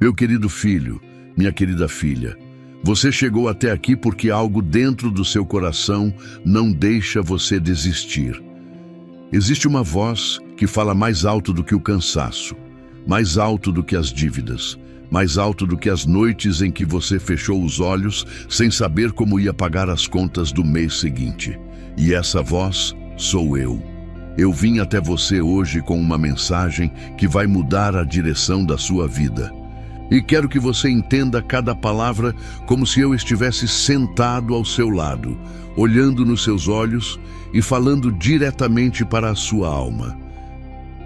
Meu querido filho, minha querida filha, você chegou até aqui porque algo dentro do seu coração não deixa você desistir. Existe uma voz que fala mais alto do que o cansaço, mais alto do que as dívidas, mais alto do que as noites em que você fechou os olhos sem saber como ia pagar as contas do mês seguinte. E essa voz sou eu. Eu vim até você hoje com uma mensagem que vai mudar a direção da sua vida. E quero que você entenda cada palavra como se eu estivesse sentado ao seu lado, olhando nos seus olhos e falando diretamente para a sua alma.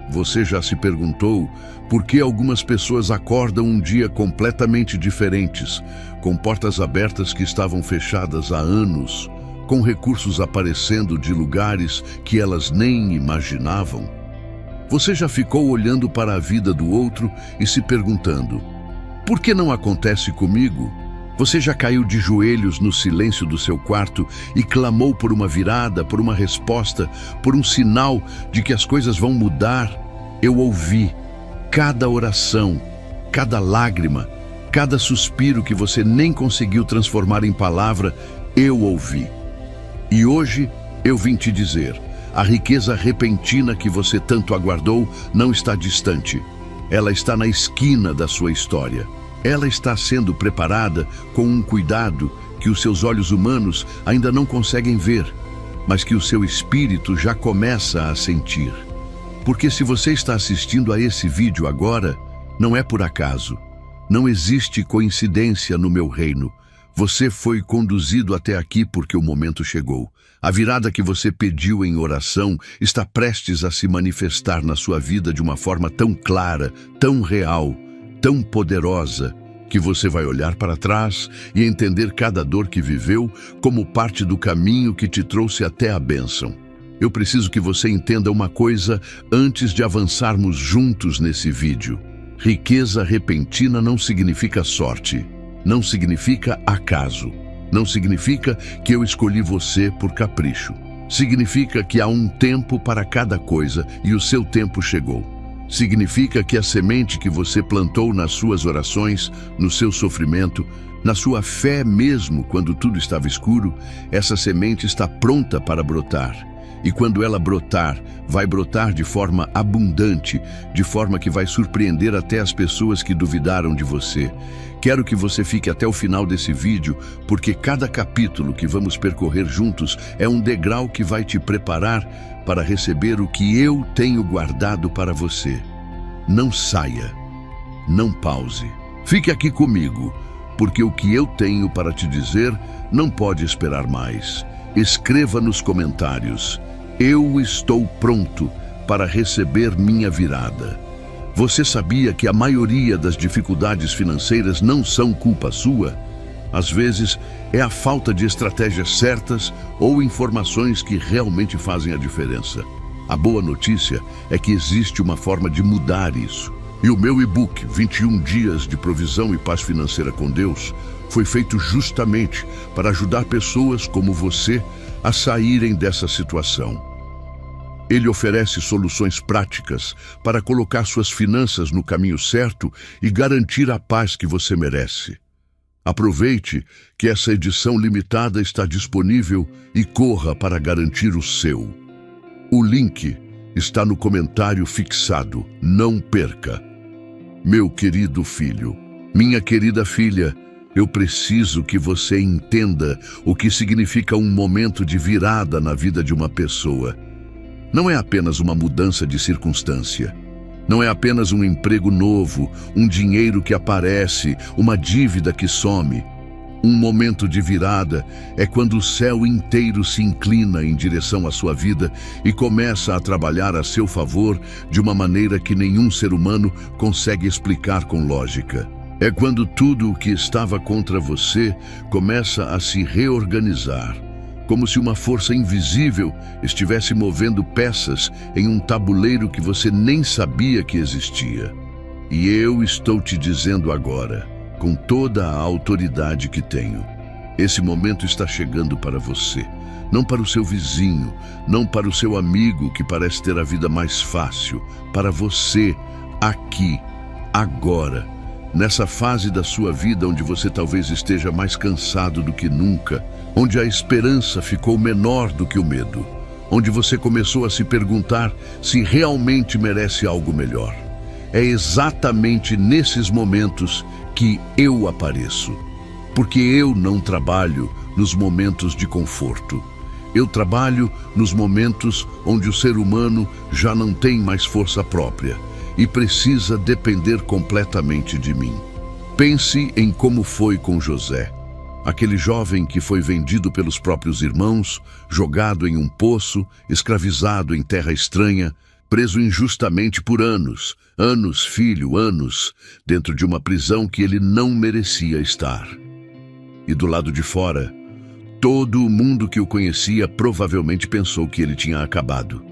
Você já se perguntou por que algumas pessoas acordam um dia completamente diferentes, com portas abertas que estavam fechadas há anos, com recursos aparecendo de lugares que elas nem imaginavam? Você já ficou olhando para a vida do outro e se perguntando: por que não acontece comigo? Você já caiu de joelhos no silêncio do seu quarto e clamou por uma virada, por uma resposta, por um sinal de que as coisas vão mudar? Eu ouvi cada oração, cada lágrima, cada suspiro que você nem conseguiu transformar em palavra, eu ouvi. E hoje eu vim te dizer, a riqueza repentina que você tanto aguardou não está distante. Ela está na esquina da sua história. Ela está sendo preparada com um cuidado que os seus olhos humanos ainda não conseguem ver, mas que o seu espírito já começa a sentir. Porque se você está assistindo a esse vídeo agora, não é por acaso. Não existe coincidência no meu reino. Você foi conduzido até aqui porque o momento chegou. A virada que você pediu em oração está prestes a se manifestar na sua vida de uma forma tão clara, tão real, tão poderosa, que você vai olhar para trás e entender cada dor que viveu como parte do caminho que te trouxe até a bênção. Eu preciso que você entenda uma coisa antes de avançarmos juntos nesse vídeo. Riqueza repentina não significa sorte. Não significa acaso. Não significa que eu escolhi você por capricho. Significa que há um tempo para cada coisa e o seu tempo chegou. Significa que a semente que você plantou nas suas orações, no seu sofrimento, na sua fé mesmo quando tudo estava escuro, essa semente está pronta para brotar. E quando ela brotar, vai brotar de forma abundante, de forma que vai surpreender até as pessoas que duvidaram de você. Quero que você fique até o final desse vídeo, porque cada capítulo que vamos percorrer juntos é um degrau que vai te preparar para receber o que eu tenho guardado para você. Não saia, não pause. Fique aqui comigo, porque o que eu tenho para te dizer não pode esperar mais. Escreva nos comentários: eu estou pronto para receber minha virada. Você sabia que a maioria das dificuldades financeiras não são culpa sua? Às vezes, é a falta de estratégias certas ou informações que realmente fazem a diferença. A boa notícia é que existe uma forma de mudar isso. E o meu e-book, 21 Dias de Provisão e Paz Financeira com Deus, foi feito justamente para ajudar pessoas como você a saírem dessa situação. Ele oferece soluções práticas para colocar suas finanças no caminho certo e garantir a paz que você merece. Aproveite que essa edição limitada está disponível e corra para garantir o seu. O link está no comentário fixado. Não perca. Meu querido filho, minha querida filha, eu preciso que você entenda o que significa um momento de virada na vida de uma pessoa. Não é apenas uma mudança de circunstância. Não é apenas um emprego novo, um dinheiro que aparece, uma dívida que some. Um momento de virada é quando o céu inteiro se inclina em direção à sua vida e começa a trabalhar a seu favor de uma maneira que nenhum ser humano consegue explicar com lógica. É quando tudo o que estava contra você começa a se reorganizar, como se uma força invisível estivesse movendo peças em um tabuleiro que você nem sabia que existia. E eu estou te dizendo agora, com toda a autoridade que tenho, esse momento está chegando para você, não para o seu vizinho, não para o seu amigo que parece ter a vida mais fácil, para você, aqui, agora. Nessa fase da sua vida onde você talvez esteja mais cansado do que nunca, onde a esperança ficou menor do que o medo, onde você começou a se perguntar se realmente merece algo melhor. É exatamente nesses momentos que eu apareço, porque eu não trabalho nos momentos de conforto. Eu trabalho nos momentos onde o ser humano já não tem mais força própria e precisa depender completamente de mim. Pense em como foi com José, aquele jovem que foi vendido pelos próprios irmãos, jogado em um poço, escravizado em terra estranha, preso injustamente por anos, anos, dentro de uma prisão que ele não merecia estar. E do lado de fora, todo o mundo que o conhecia provavelmente pensou que ele tinha acabado,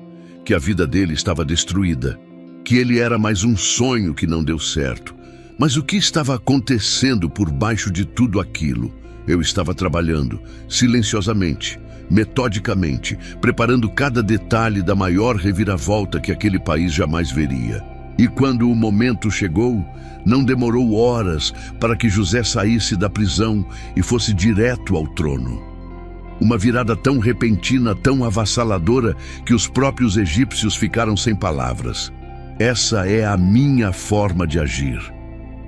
que a vida dele estava destruída, que ele era mais um sonho que não deu certo. Mas o que estava acontecendo por baixo de tudo aquilo? Eu estava trabalhando, silenciosamente, metodicamente, preparando cada detalhe da maior reviravolta que aquele país jamais veria. E quando o momento chegou, não demorou horas para que José saísse da prisão e fosse direto ao trono. Uma virada tão repentina, tão avassaladora, que os próprios egípcios ficaram sem palavras. Essa é a minha forma de agir.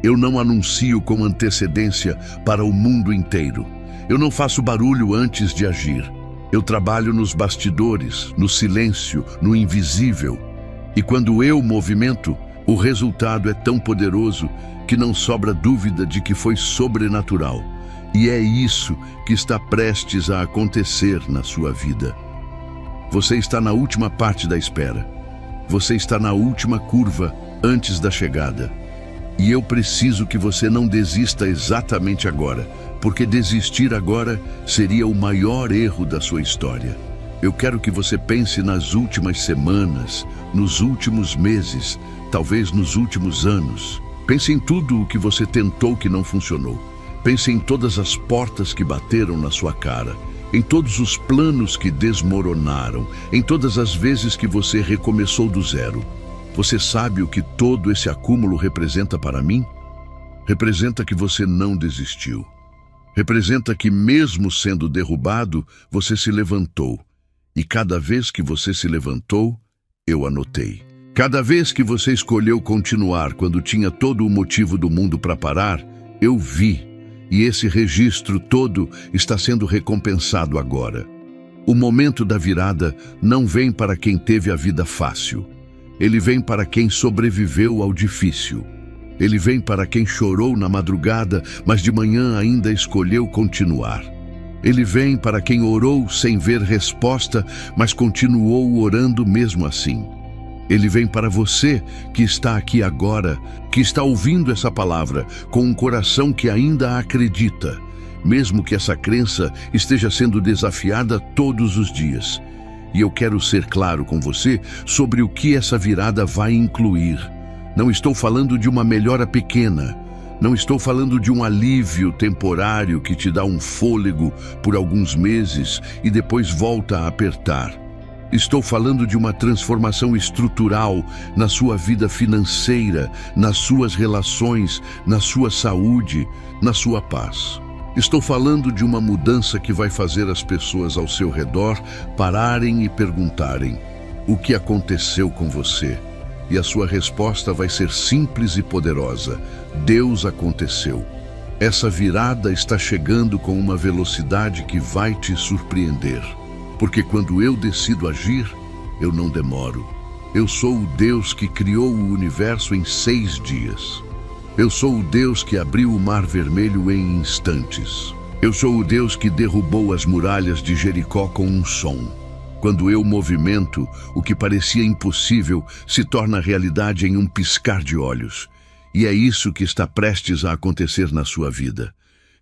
Eu não anuncio com antecedência para o mundo inteiro. Eu não faço barulho antes de agir. Eu trabalho nos bastidores, no silêncio, no invisível. E quando eu movimento, o resultado é tão poderoso que não sobra dúvida de que foi sobrenatural. E é isso que está prestes a acontecer na sua vida. Você está na última parte da espera. Você está na última curva antes da chegada. E eu preciso que você não desista exatamente agora, porque desistir agora seria o maior erro da sua história. Eu quero que você pense nas últimas semanas, nos últimos meses, talvez nos últimos anos. Pense em tudo o que você tentou que não funcionou. Pense em todas as portas que bateram na sua cara, em todos os planos que desmoronaram, em todas as vezes que você recomeçou do zero. Você sabe o que todo esse acúmulo representa para mim? Representa que você não desistiu. Representa que, mesmo sendo derrubado, você se levantou. E cada vez que você se levantou, eu anotei. Cada vez que você escolheu continuar quando tinha todo o motivo do mundo para parar, eu vi. E esse registro todo está sendo recompensado agora. O momento da virada não vem para quem teve a vida fácil. Ele vem para quem sobreviveu ao difícil. Ele vem para quem chorou na madrugada, mas de manhã ainda escolheu continuar. Ele vem para quem orou sem ver resposta, mas continuou orando mesmo assim. Ele vem para você que está aqui agora, que está ouvindo essa palavra, com um coração que ainda acredita, mesmo que essa crença esteja sendo desafiada todos os dias. E eu quero ser claro com você sobre o que essa virada vai incluir. Não estou falando de uma melhora pequena. Não estou falando de um alívio temporário que te dá um fôlego por alguns meses e depois volta a apertar. Estou falando de uma transformação estrutural na sua vida financeira, nas suas relações, na sua saúde, na sua paz. Estou falando de uma mudança que vai fazer as pessoas ao seu redor pararem e perguntarem: o que aconteceu com você? E a sua resposta vai ser simples e poderosa: Deus aconteceu. Essa virada está chegando com uma velocidade que vai te surpreender. Porque quando eu decido agir, eu não demoro. Eu sou o Deus que criou o universo em 6 dias. Eu sou o Deus que abriu o Mar Vermelho em instantes. Eu sou o Deus que derrubou as muralhas de Jericó com um som. Quando eu movimento, o que parecia impossível se torna realidade em um piscar de olhos. E é isso que está prestes a acontecer na sua vida.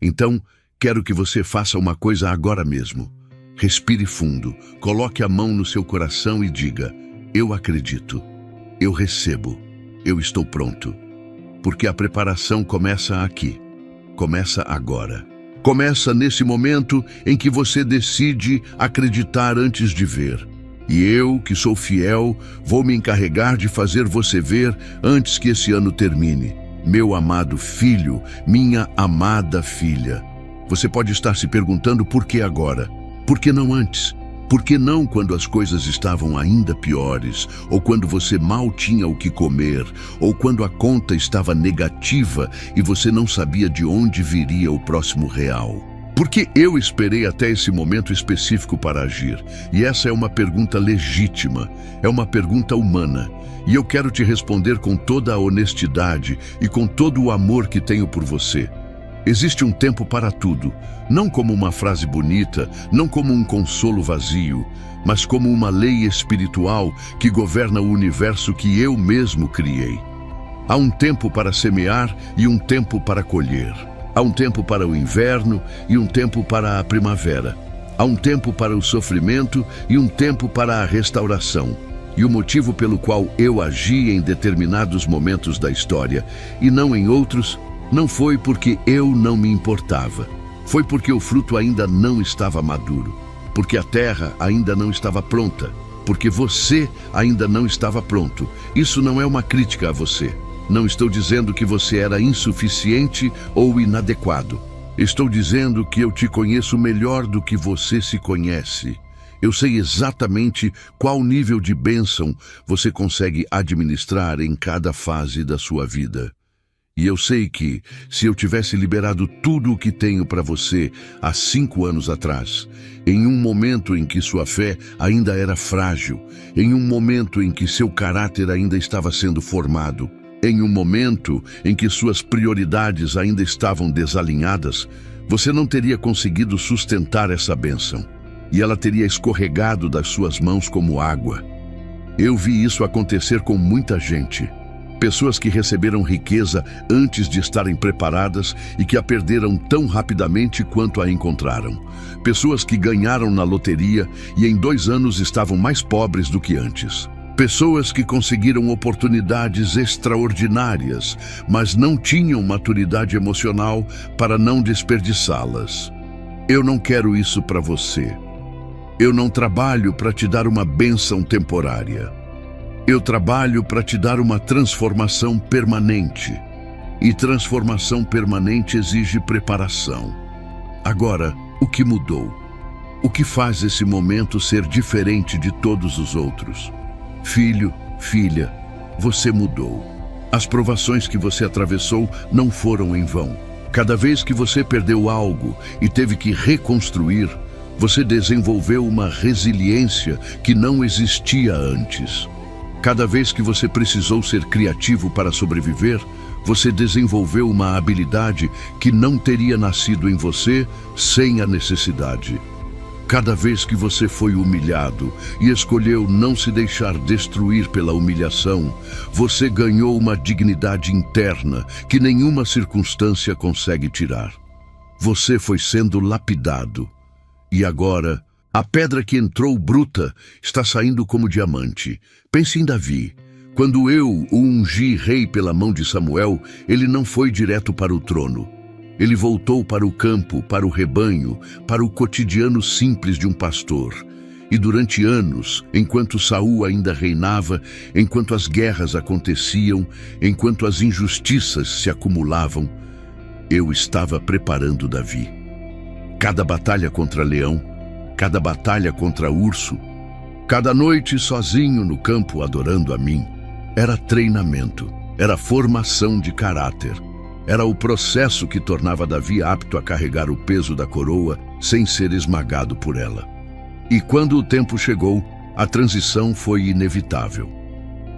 Então, quero que você faça uma coisa agora mesmo. Respire fundo, coloque a mão no seu coração e diga: eu acredito, eu recebo, eu estou pronto. Porque a preparação começa aqui, começa agora. Começa nesse momento em que você decide acreditar antes de ver. E eu, que sou fiel, vou me encarregar de fazer você ver antes que esse ano termine. Meu amado filho, minha amada filha. Você pode estar se perguntando por que agora? Por que não antes? Por que não quando as coisas estavam ainda piores? Ou quando você mal tinha o que comer? Ou quando a conta estava negativa e você não sabia de onde viria o próximo real? Porque eu esperei até esse momento específico para agir. E essa é uma pergunta legítima, é uma pergunta humana. E eu quero te responder com toda a honestidade e com todo o amor que tenho por você. Existe um tempo para tudo, não como uma frase bonita, não como um consolo vazio, mas como uma lei espiritual que governa o universo que eu mesmo criei. Há um tempo para semear e um tempo para colher. Há um tempo para o inverno e um tempo para a primavera. Há um tempo para o sofrimento e um tempo para a restauração. E o motivo pelo qual eu agi em determinados momentos da história e não em outros, não foi porque eu não me importava. Foi porque o fruto ainda não estava maduro. Porque a terra ainda não estava pronta. Porque você ainda não estava pronto. Isso não é uma crítica a você. Não estou dizendo que você era insuficiente ou inadequado. Estou dizendo que eu te conheço melhor do que você se conhece. Eu sei exatamente qual nível de bênção você consegue administrar em cada fase da sua vida. E eu sei que, se eu tivesse liberado tudo o que tenho para você há 5 anos atrás, em um momento em que sua fé ainda era frágil, em um momento em que seu caráter ainda estava sendo formado, em um momento em que suas prioridades ainda estavam desalinhadas, você não teria conseguido sustentar essa bênção. E ela teria escorregado das suas mãos como água. Eu vi isso acontecer com muita gente. Pessoas que receberam riqueza antes de estarem preparadas e que a perderam tão rapidamente quanto a encontraram. Pessoas que ganharam na loteria e em 2 anos estavam mais pobres do que antes. Pessoas que conseguiram oportunidades extraordinárias, mas não tinham maturidade emocional para não desperdiçá-las. Eu não quero isso para você. Eu não trabalho para te dar uma bênção temporária. Eu trabalho para te dar uma transformação permanente. E transformação permanente exige preparação. Agora, o que mudou? O que faz esse momento ser diferente de todos os outros? Filho, filha, você mudou. As provações que você atravessou não foram em vão. Cada vez que você perdeu algo e teve que reconstruir, você desenvolveu uma resiliência que não existia antes. Cada vez que você precisou ser criativo para sobreviver, você desenvolveu uma habilidade que não teria nascido em você sem a necessidade. Cada vez que você foi humilhado e escolheu não se deixar destruir pela humilhação, você ganhou uma dignidade interna que nenhuma circunstância consegue tirar. Você foi sendo lapidado. E agora, a pedra que entrou bruta está saindo como diamante. Pense em Davi. Quando eu o ungi rei pela mão de Samuel, ele não foi direto para o trono. Ele voltou para o campo, para o rebanho, para o cotidiano simples de um pastor. E durante anos, enquanto Saul ainda reinava, enquanto as guerras aconteciam, enquanto as injustiças se acumulavam, eu estava preparando Davi. Cada batalha contra leão, cada batalha contra urso, cada noite sozinho no campo adorando a mim, era treinamento, era formação de caráter. Era o processo que tornava Davi apto a carregar o peso da coroa sem ser esmagado por ela. E quando o tempo chegou, a transição foi inevitável.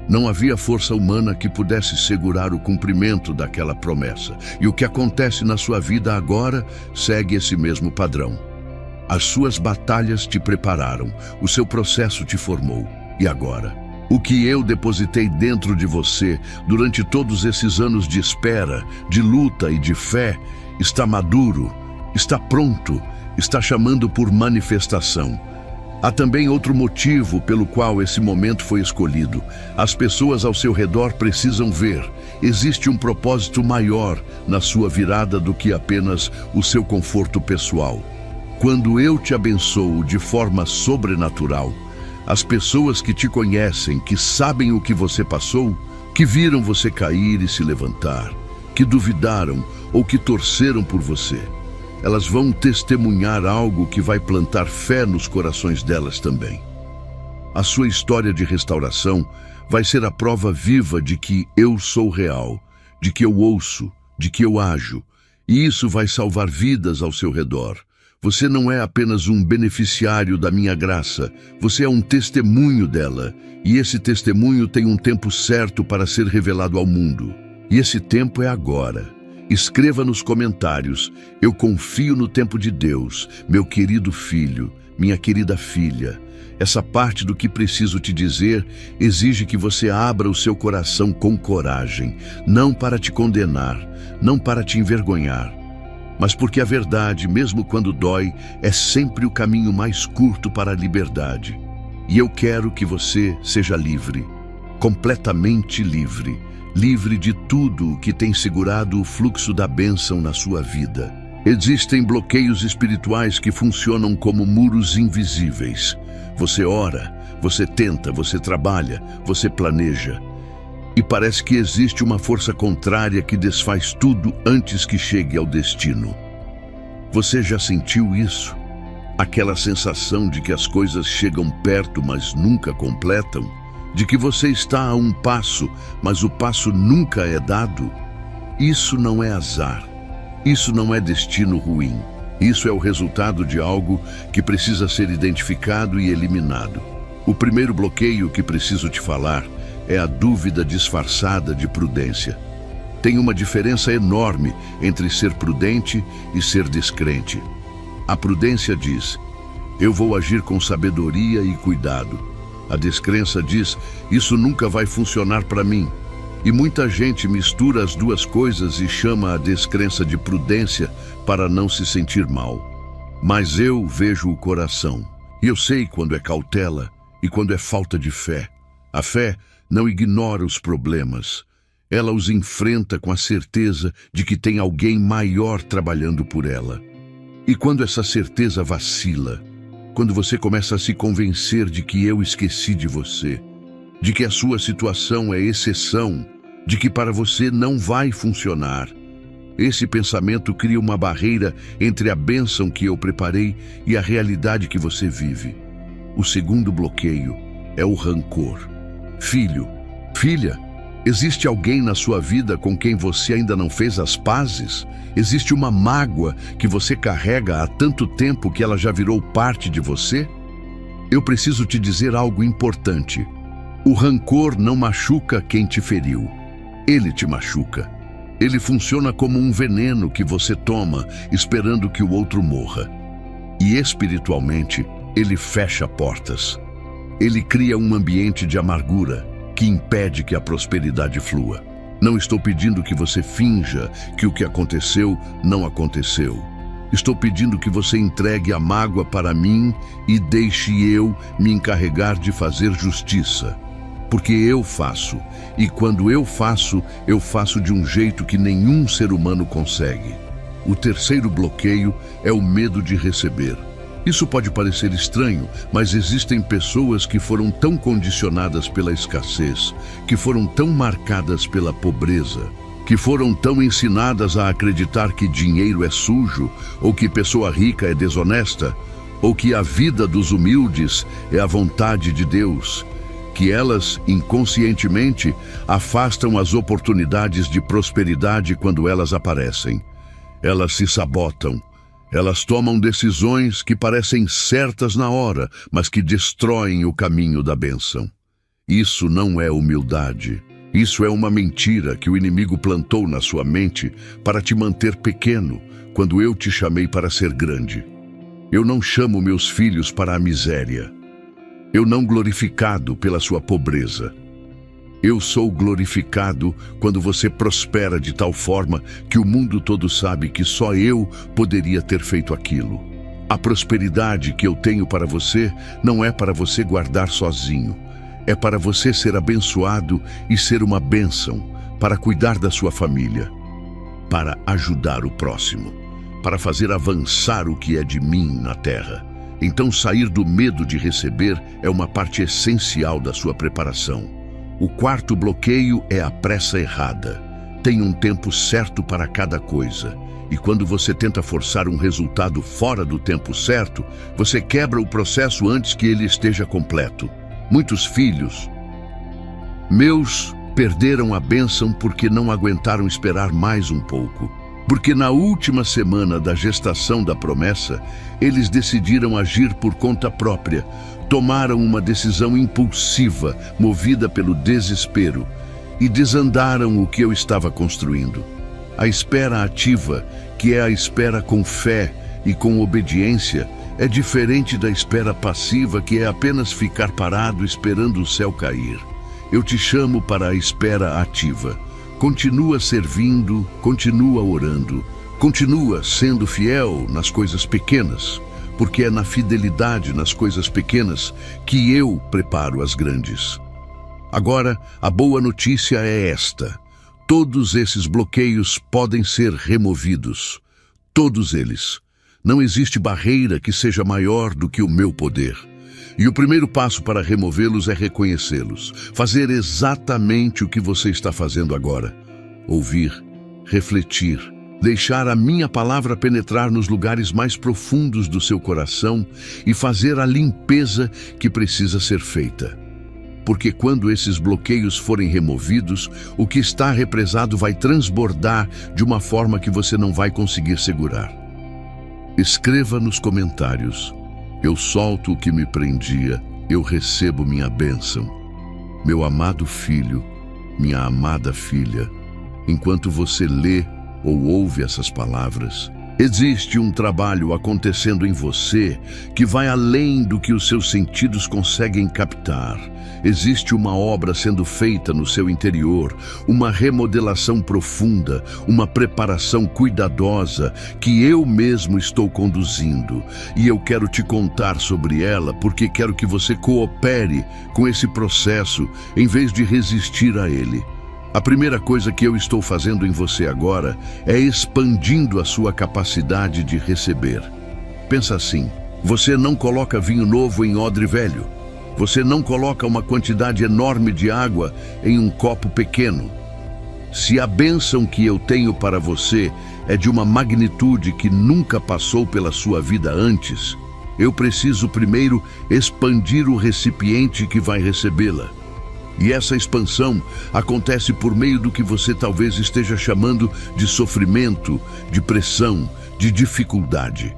Não havia força humana que pudesse segurar o cumprimento daquela promessa. E o que acontece na sua vida agora segue esse mesmo padrão. As suas batalhas te prepararam, o seu processo te formou. E agora? O que eu depositei dentro de você durante todos esses anos de espera, de luta e de fé, está maduro, está pronto, está chamando por manifestação. Há também outro motivo pelo qual esse momento foi escolhido. As pessoas ao seu redor precisam ver. Existe um propósito maior na sua virada do que apenas o seu conforto pessoal. Quando eu te abençoo de forma sobrenatural, as pessoas que te conhecem, que sabem o que você passou, que viram você cair e se levantar, que duvidaram ou que torceram por você. Elas vão testemunhar algo que vai plantar fé nos corações delas também. A sua história de restauração vai ser a prova viva de que eu sou real, de que eu ouço, de que eu ajo, e isso vai salvar vidas ao seu redor. Você não é apenas um beneficiário da minha graça, você é um testemunho dela, e esse testemunho tem um tempo certo para ser revelado ao mundo. E esse tempo é agora. Escreva nos comentários: eu confio no tempo de Deus, meu querido filho, minha querida filha. Essa parte do que preciso te dizer exige que você abra o seu coração com coragem, não para te condenar, não para te envergonhar, mas porque a verdade, mesmo quando dói, é sempre o caminho mais curto para a liberdade. E eu quero que você seja livre, completamente livre, livre de tudo o que tem segurado o fluxo da bênção na sua vida. Existem bloqueios espirituais que funcionam como muros invisíveis. Você ora, você tenta, você trabalha, você planeja. E parece que existe uma força contrária que desfaz tudo antes que chegue ao destino. Você já sentiu isso? Aquela sensação de que as coisas chegam perto, mas nunca completam? De que você está a um passo, mas o passo nunca é dado? Isso não é azar. Isso não é destino ruim. Isso é o resultado de algo que precisa ser identificado e eliminado. O primeiro bloqueio que preciso te falar é a dúvida disfarçada de prudência. Tem uma diferença enorme entre ser prudente e ser descrente. A prudência diz: eu vou agir com sabedoria e cuidado. A descrença diz: isso nunca vai funcionar para mim. E muita gente mistura as duas coisas e chama a descrença de prudência para não se sentir mal. Mas eu vejo o coração, e eu sei quando é cautela e quando é falta de fé. A fé não ignora os problemas. Ela os enfrenta com a certeza de que tem alguém maior trabalhando por ela. E quando essa certeza vacila, quando você começa a se convencer de que eu esqueci de você, de que a sua situação é exceção, de que para você não vai funcionar, esse pensamento cria uma barreira entre a bênção que eu preparei e a realidade que você vive. O segundo bloqueio é o rancor. Filho, filha, existe alguém na sua vida com quem você ainda não fez as pazes? Existe uma mágoa que você carrega há tanto tempo que ela já virou parte de você? Eu preciso te dizer algo importante. O rancor não machuca quem te feriu. Ele te machuca. Ele funciona como um veneno que você toma, esperando que o outro morra. E espiritualmente, ele fecha portas. Ele cria um ambiente de amargura que impede que a prosperidade flua. Não estou pedindo que você finja que o que aconteceu não aconteceu. Estou pedindo que você entregue a mágoa para mim e deixe eu me encarregar de fazer justiça. Porque eu faço, e quando eu faço de um jeito que nenhum ser humano consegue. O terceiro bloqueio é o medo de receber. Isso pode parecer estranho, mas existem pessoas que foram tão condicionadas pela escassez, que foram tão marcadas pela pobreza, que foram tão ensinadas a acreditar que dinheiro é sujo, ou que pessoa rica é desonesta, ou que a vida dos humildes é a vontade de Deus, que elas, inconscientemente, afastam as oportunidades de prosperidade quando elas aparecem. Elas se sabotam. Elas tomam decisões que parecem certas na hora, mas que destroem o caminho da bênção. Isso não é humildade. Isso é uma mentira que o inimigo plantou na sua mente para te manter pequeno, quando eu te chamei para ser grande. Eu não chamo meus filhos para a miséria. Eu não glorificado pela sua pobreza. Eu sou glorificado quando você prospera de tal forma que o mundo todo sabe que só eu poderia ter feito aquilo. A prosperidade que eu tenho para você não é para você guardar sozinho. É para você ser abençoado e ser uma bênção, para cuidar da sua família, para ajudar o próximo, para fazer avançar o que é de mim na terra. Então, sair do medo de receber é uma parte essencial da sua preparação. O quarto bloqueio é a pressa errada. tem um tempo certo para cada coisa. E quando você tenta forçar um resultado fora do tempo certo, você quebra o processo antes que ele esteja completo. Muitos filhos meus perderam a bênção porque não aguentaram esperar mais um pouco. Porque na última semana da gestação da promessa, eles decidiram agir por conta própria. Tomaram uma decisão impulsiva, movida pelo desespero, e desandaram o que eu estava construindo. A espera ativa, que é a espera com fé e com obediência, é diferente da espera passiva, que é apenas ficar parado esperando o céu cair. Eu te chamo para a espera ativa. Continua servindo, continua orando, continua sendo fiel nas coisas pequenas, porque é na fidelidade nas coisas pequenas que eu preparo as grandes. Agora, a boa notícia é esta: todos esses bloqueios podem ser removidos. Todos eles. Não existe barreira que seja maior do que o meu poder. E o primeiro passo para removê-los é reconhecê-los. Fazer exatamente o que você está fazendo agora. Ouvir, refletir, deixar a minha palavra penetrar nos lugares mais profundos do seu coração e fazer a limpeza que precisa ser feita. Porque quando esses bloqueios forem removidos, o que está represado vai transbordar de uma forma que você não vai conseguir segurar. Escreva nos comentários: eu solto o que me prendia, eu recebo minha bênção. Meu amado filho, minha amada filha, enquanto você lê ou ouve essas palavras, existe um trabalho acontecendo em você que vai além do que os seus sentidos conseguem captar. Existe uma obra sendo feita no seu interior, uma remodelação profunda, uma preparação cuidadosa que eu mesmo estou conduzindo. E eu quero te contar sobre ela porque quero que você coopere com esse processo em vez de resistir a ele. A primeira coisa que eu estou fazendo em você agora é expandindo a sua capacidade de receber. Pensa assim: você não coloca vinho novo em odre velho. Você não coloca uma quantidade enorme de água em um copo pequeno. Se a bênção que eu tenho para você é de uma magnitude que nunca passou pela sua vida antes, eu preciso primeiro expandir o recipiente que vai recebê-la. E essa expansão acontece por meio do que você talvez esteja chamando de sofrimento, de pressão, de dificuldade.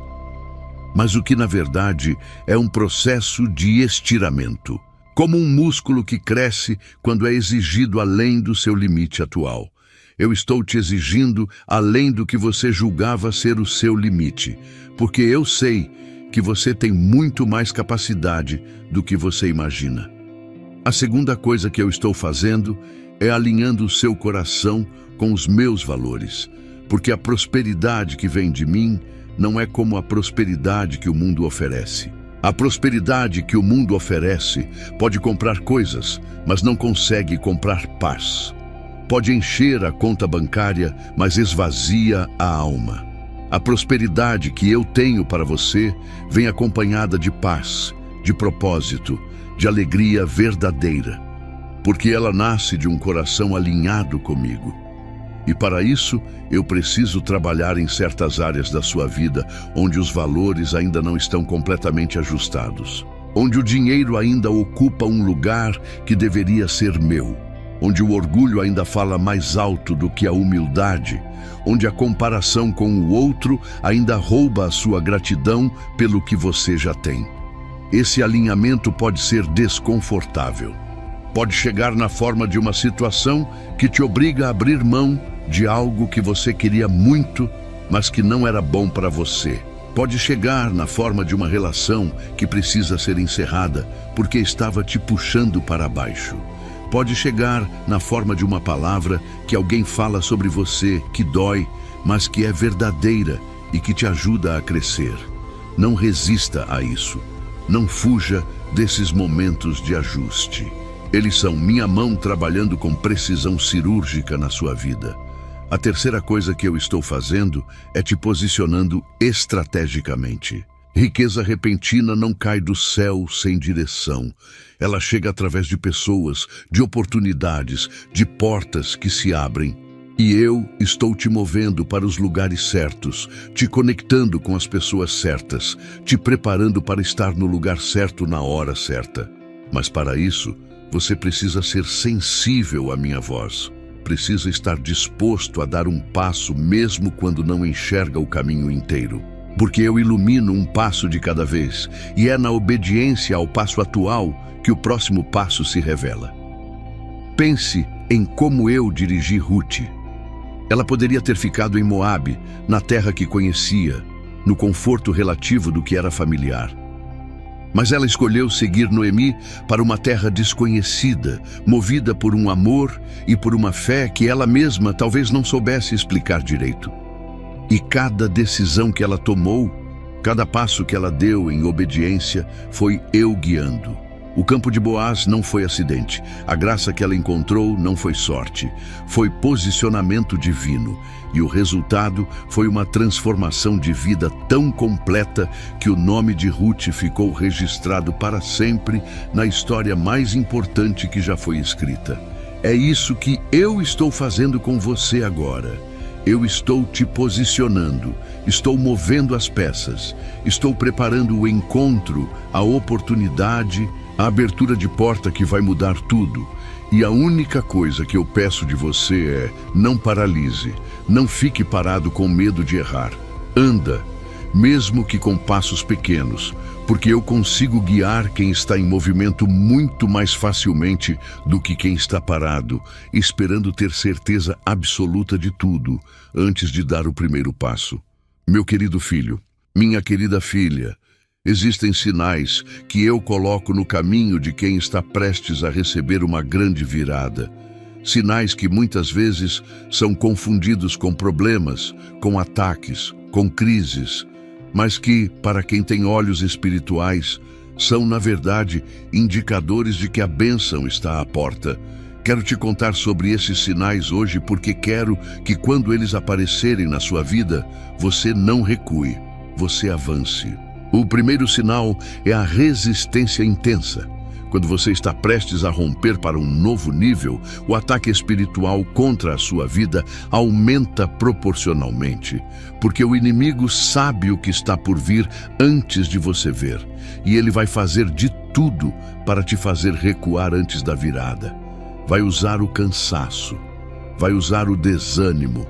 Mas o que na verdade é um processo de estiramento, como um músculo que cresce quando é exigido além do seu limite atual. Eu estou te exigindo além do que você julgava ser o seu limite, porque eu sei que você tem muito mais capacidade do que você imagina. A segunda coisa que eu estou fazendo é alinhando o seu coração com os meus valores, porque a prosperidade que vem de mim não é como a prosperidade que o mundo oferece. A prosperidade que o mundo oferece pode comprar coisas, mas não consegue comprar paz. Pode encher a conta bancária, mas esvazia a alma. A prosperidade que eu tenho para você vem acompanhada de paz, de propósito, de alegria verdadeira, porque ela nasce de um coração alinhado comigo. E para isso, eu preciso trabalhar em certas áreas da sua vida onde os valores ainda não estão completamente ajustados, onde o dinheiro ainda ocupa um lugar que deveria ser meu, onde o orgulho ainda fala mais alto do que a humildade, onde a comparação com o outro ainda rouba a sua gratidão pelo que você já tem. Esse alinhamento pode ser desconfortável. Pode chegar na forma de uma situação que te obriga a abrir mão de algo que você queria muito, mas que não era bom para você. Pode chegar na forma de uma relação que precisa ser encerrada porque estava te puxando para baixo. Pode chegar na forma de uma palavra que alguém fala sobre você que dói, mas que é verdadeira e que te ajuda a crescer. Não resista a isso. Não fuja desses momentos de ajuste. Eles são minha mão trabalhando com precisão cirúrgica na sua vida. A terceira coisa que eu estou fazendo é te posicionando estrategicamente. Riqueza repentina não cai do céu sem direção. Ela chega através de pessoas, de oportunidades, de portas que se abrem. E eu estou te movendo para os lugares certos, te conectando com as pessoas certas, te preparando para estar no lugar certo na hora certa. Mas para isso, você precisa ser sensível à minha voz. Precisa estar disposto a dar um passo mesmo quando não enxerga o caminho inteiro. Porque eu ilumino um passo de cada vez, e é na obediência ao passo atual que o próximo passo se revela. Pense em como eu dirigi Ruth. Ela poderia ter ficado em Moabe, na terra que conhecia, no conforto relativo do que era familiar. Mas ela escolheu seguir Noemi para uma terra desconhecida, movida por um amor e por uma fé que ela mesma talvez não soubesse explicar direito. E cada decisão que ela tomou, cada passo que ela deu em obediência, foi eu guiando. O campo de Boaz não foi acidente. A graça que ela encontrou não foi sorte. Foi posicionamento divino. E o resultado foi uma transformação de vida tão completa que o nome de Ruth ficou registrado para sempre na história mais importante que já foi escrita. É isso que eu estou fazendo com você agora. Eu estou te posicionando, estou movendo as peças, estou preparando o encontro, a oportunidade, a abertura de porta que vai mudar tudo. E a única coisa que eu peço de você é: não paralise, não fique parado com medo de errar. Anda, mesmo que com passos pequenos, porque eu consigo guiar quem está em movimento muito mais facilmente do que quem está parado, esperando ter certeza absoluta de tudo antes de dar o primeiro passo. Meu querido filho, minha querida filha, existem sinais que eu coloco no caminho de quem está prestes a receber uma grande virada. Sinais que muitas vezes são confundidos com problemas, com ataques, com crises, mas que, para quem tem olhos espirituais, são, na verdade, indicadores de que a bênção está à porta. Quero te contar sobre esses sinais hoje porque quero que, quando eles aparecerem na sua vida, você não recue, você avance. O primeiro sinal é a resistência intensa. Quando você está prestes a romper para um novo nível, o ataque espiritual contra a sua vida aumenta proporcionalmente, porque o inimigo sabe o que está por vir antes de você ver, e ele vai fazer de tudo para te fazer recuar antes da virada. Vai usar o cansaço, vai usar o desânimo,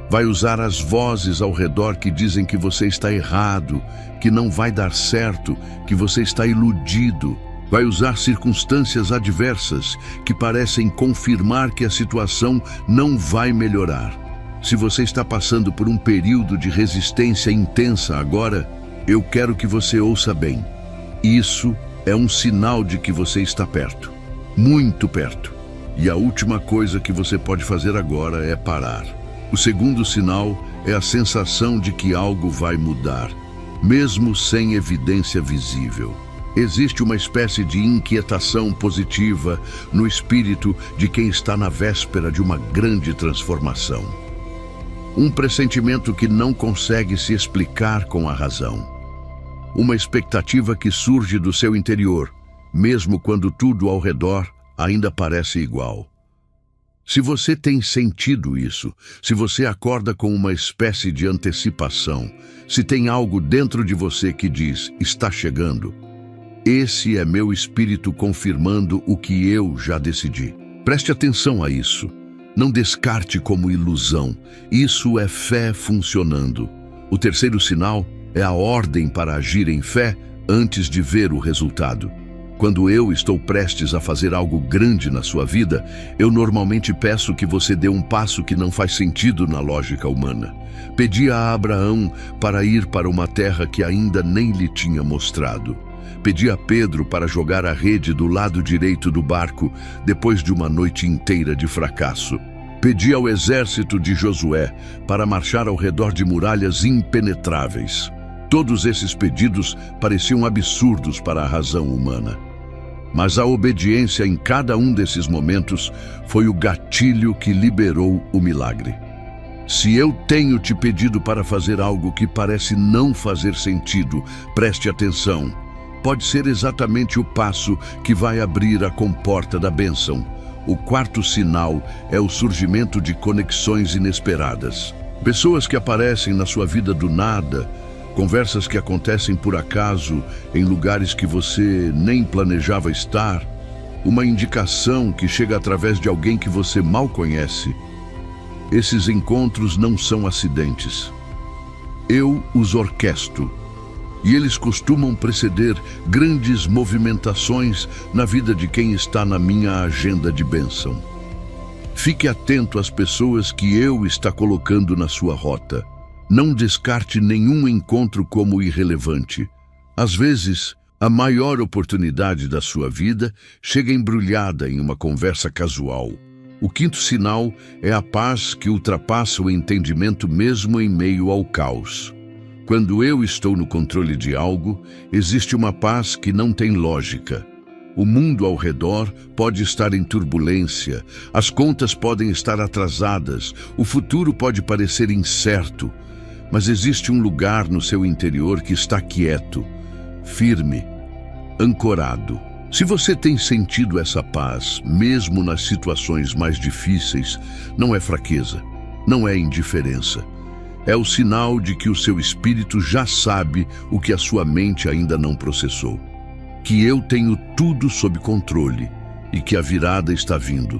vai usar as vozes ao redor que dizem que você está errado, que não vai dar certo, que você está iludido. Vai usar circunstâncias adversas que parecem confirmar que a situação não vai melhorar. Se você está passando por um período de resistência intensa agora, eu quero que você ouça bem. Isso é um sinal de que você está perto, muito perto. E a última coisa que você pode fazer agora é parar. O segundo sinal é a sensação de que algo vai mudar, mesmo sem evidência visível. Existe uma espécie de inquietação positiva no espírito de quem está na véspera de uma grande transformação. Um pressentimento que não consegue se explicar com a razão. Uma expectativa que surge do seu interior, mesmo quando tudo ao redor ainda parece igual. Se você tem sentido isso, se você acorda com uma espécie de antecipação, se tem algo dentro de você que diz, está chegando, esse é meu espírito confirmando o que eu já decidi. Preste atenção a isso. Não descarte como ilusão. Isso é fé funcionando. O terceiro sinal é a ordem para agir em fé antes de ver o resultado. Quando eu estou prestes a fazer algo grande na sua vida, eu normalmente peço que você dê um passo que não faz sentido na lógica humana. Pedi a Abraão para ir para uma terra que ainda nem lhe tinha mostrado. Pedi a Pedro para jogar a rede do lado direito do barco depois de uma noite inteira de fracasso. Pedi ao exército de Josué para marchar ao redor de muralhas impenetráveis. Todos esses pedidos pareciam absurdos para a razão humana. Mas a obediência em cada um desses momentos foi o gatilho que liberou o milagre. Se eu tenho te pedido para fazer algo que parece não fazer sentido, preste atenção. Pode ser exatamente o passo que vai abrir a comporta da bênção. O quarto sinal é o surgimento de conexões inesperadas. Pessoas que aparecem na sua vida do nada, conversas que acontecem por acaso em lugares que você nem planejava estar, uma indicação que chega através de alguém que você mal conhece. Esses encontros não são acidentes. Eu os orquestro, e eles costumam preceder grandes movimentações na vida de quem está na minha agenda de bênção. Fique atento às pessoas que eu está colocando na sua rota. Não descarte nenhum encontro como irrelevante. Às vezes, a maior oportunidade da sua vida chega embrulhada em uma conversa casual. O quinto sinal é a paz que ultrapassa o entendimento mesmo em meio ao caos. Quando eu estou no controle de algo, existe uma paz que não tem lógica. O mundo ao redor pode estar em turbulência, as contas podem estar atrasadas, o futuro pode parecer incerto, mas existe um lugar no seu interior que está quieto, firme, ancorado. Se você tem sentido essa paz, mesmo nas situações mais difíceis, não é fraqueza, não é indiferença. É o sinal de que o seu espírito já sabe o que a sua mente ainda não processou. Que eu tenho tudo sob controle e que a virada está vindo.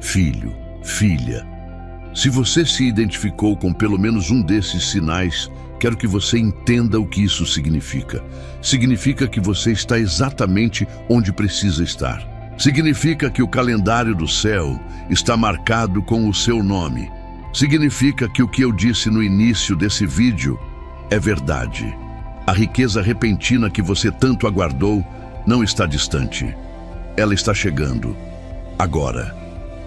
Filho, filha, se você se identificou com pelo menos um desses sinais, quero que você entenda o que isso significa. Significa que você está exatamente onde precisa estar. Significa que o calendário do céu está marcado com o seu nome. Significa que o que eu disse no início desse vídeo é verdade. A riqueza repentina que você tanto aguardou não está distante. Ela está chegando. Agora,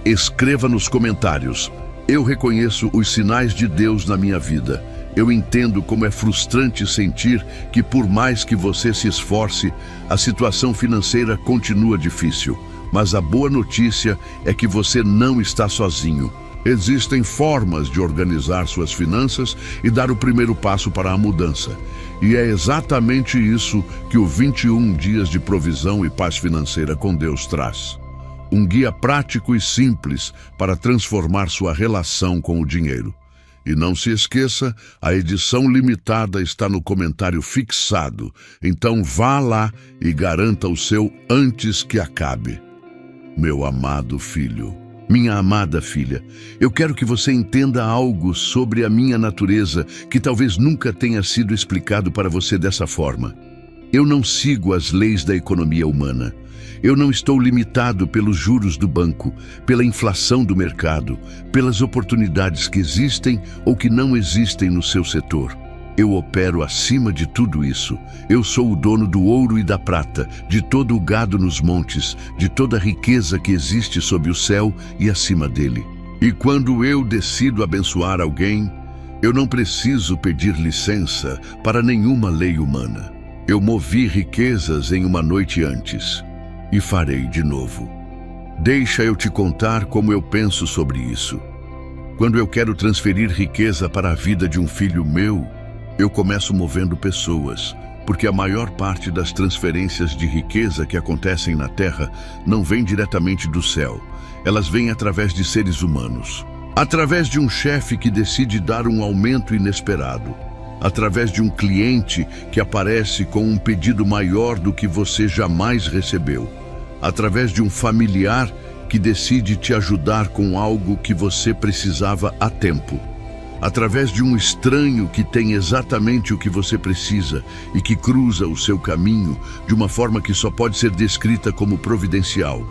escreva nos comentários: eu reconheço os sinais de Deus na minha vida. Eu entendo como é frustrante sentir que, por mais que você se esforce, a situação financeira continua difícil. Mas a boa notícia é que você não está sozinho. Existem formas de organizar suas finanças e dar o primeiro passo para a mudança. E é exatamente isso que o 21 Dias de Provisão e Paz Financeira com Deus traz. Um guia prático e simples para transformar sua relação com o dinheiro. E não se esqueça, a edição limitada está no comentário fixado. Então vá lá e garanta o seu antes que acabe. Meu amado filho, minha amada filha, eu quero que você entenda algo sobre a minha natureza que talvez nunca tenha sido explicado para você dessa forma. Eu não sigo as leis da economia humana. Eu não estou limitado pelos juros do banco, pela inflação do mercado, pelas oportunidades que existem ou que não existem no seu setor. Eu opero acima de tudo isso. Eu sou o dono do ouro e da prata, de todo o gado nos montes, de toda a riqueza que existe sob o céu e acima dele. E quando eu decido abençoar alguém, eu não preciso pedir licença para nenhuma lei humana. Eu movi riquezas em uma noite antes. E farei de novo. Deixa eu te contar como eu penso sobre isso. Quando eu quero transferir riqueza para a vida de um filho meu, eu começo movendo pessoas, porque a maior parte das transferências de riqueza que acontecem na Terra não vem diretamente do céu. Elas vêm através de seres humanos. Através de um chefe que decide dar um aumento inesperado. Através de um cliente que aparece com um pedido maior do que você jamais recebeu. Através de um familiar que decide te ajudar com algo que você precisava a tempo. Através de um estranho que tem exatamente o que você precisa e que cruza o seu caminho de uma forma que só pode ser descrita como providencial.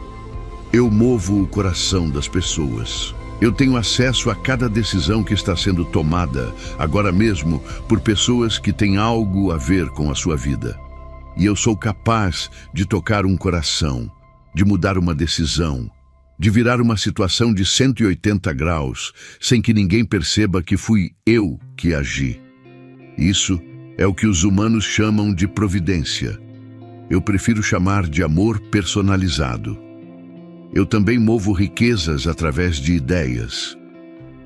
Eu movo o coração das pessoas. Eu tenho acesso a cada decisão que está sendo tomada, agora mesmo, por pessoas que têm algo a ver com a sua vida. E eu sou capaz de tocar um coração, de mudar uma decisão, de virar uma situação de 180 graus, sem que ninguém perceba que fui eu que agi. Isso é o que os humanos chamam de providência. Eu prefiro chamar de amor personalizado. Eu também movo riquezas através de ideias.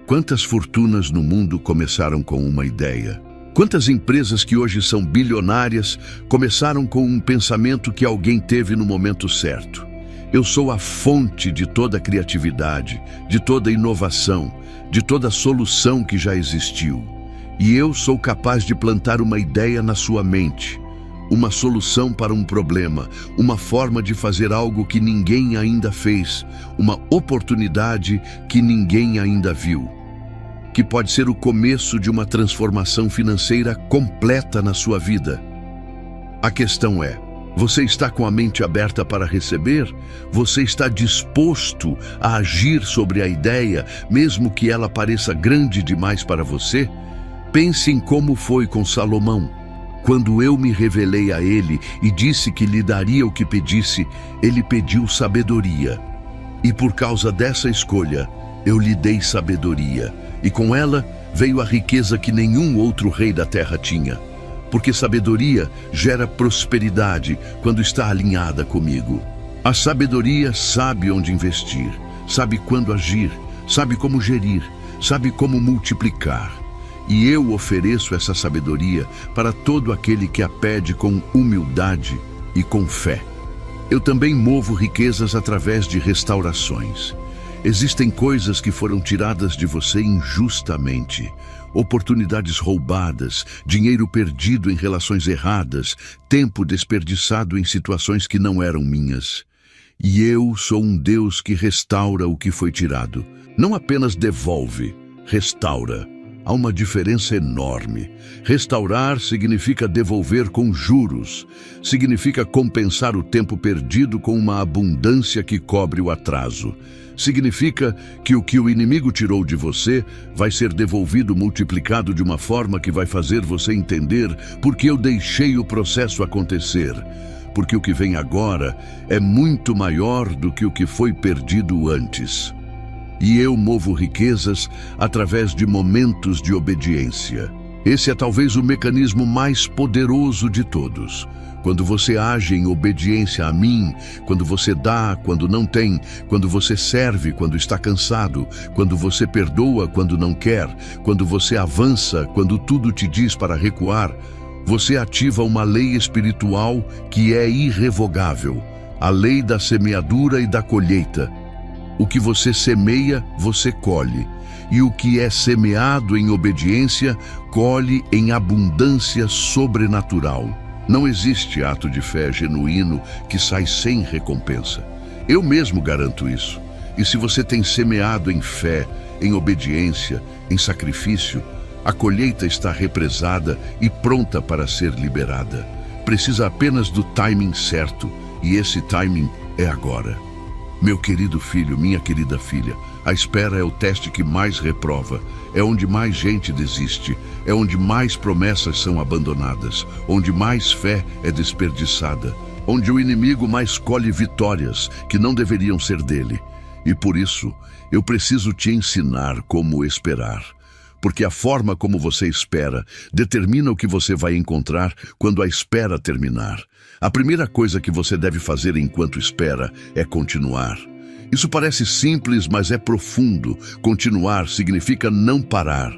Quantas fortunas no mundo começaram com uma ideia? Quantas empresas que hoje são bilionárias começaram com um pensamento que alguém teve no momento certo? Eu sou a fonte de toda criatividade, de toda inovação, de toda solução que já existiu. E eu sou capaz de plantar uma ideia na sua mente, uma solução para um problema, uma forma de fazer algo que ninguém ainda fez, uma oportunidade que ninguém ainda viu, que pode ser o começo de uma transformação financeira completa na sua vida. A questão é: você está com a mente aberta para receber? Você está disposto a agir sobre a ideia, mesmo que ela pareça grande demais para você? Pense em como foi com Salomão. Quando eu me revelei a ele e disse que lhe daria o que pedisse, ele pediu sabedoria. E por causa dessa escolha, eu lhe dei sabedoria. E com ela veio a riqueza que nenhum outro rei da terra tinha. Porque sabedoria gera prosperidade quando está alinhada comigo. A sabedoria sabe onde investir, sabe quando agir, sabe como gerir, sabe como multiplicar. E eu ofereço essa sabedoria para todo aquele que a pede com humildade e com fé. Eu também movo riquezas através de restaurações. Existem coisas que foram tiradas de você injustamente. Oportunidades roubadas, dinheiro perdido em relações erradas, tempo desperdiçado em situações que não eram minhas. E eu sou um Deus que restaura o que foi tirado. Não apenas devolve, restaura. Há uma diferença enorme. Restaurar significa devolver com juros. Significa compensar o tempo perdido com uma abundância que cobre o atraso. Significa que o inimigo tirou de você vai ser devolvido multiplicado de uma forma que vai fazer você entender porque eu deixei o processo acontecer. Porque o que vem agora é muito maior do que o que foi perdido antes. E eu movo riquezas através de momentos de obediência. Esse é talvez o mecanismo mais poderoso de todos. Quando você age em obediência a mim, quando você dá, quando não tem, quando você serve, quando está cansado, quando você perdoa, quando não quer, quando você avança, quando tudo te diz para recuar, você ativa uma lei espiritual que é irrevogável, a lei da semeadura e da colheita. O que você semeia, você colhe. E o que é semeado em obediência, colhe em abundância sobrenatural. Não existe ato de fé genuíno que sai sem recompensa. Eu mesmo garanto isso. E se você tem semeado em fé, em obediência, em sacrifício, a colheita está represada e pronta para ser liberada. Precisa apenas do timing certo, e esse timing é agora. Meu querido filho, minha querida filha, a espera é o teste que mais reprova, é onde mais gente desiste, é onde mais promessas são abandonadas, onde mais fé é desperdiçada, onde o inimigo mais colhe vitórias que não deveriam ser dele. E por isso, eu preciso te ensinar como esperar. Porque a forma como você espera determina o que você vai encontrar quando a espera terminar. A primeira coisa que você deve fazer enquanto espera é continuar. Isso parece simples, mas é profundo. Continuar significa não parar.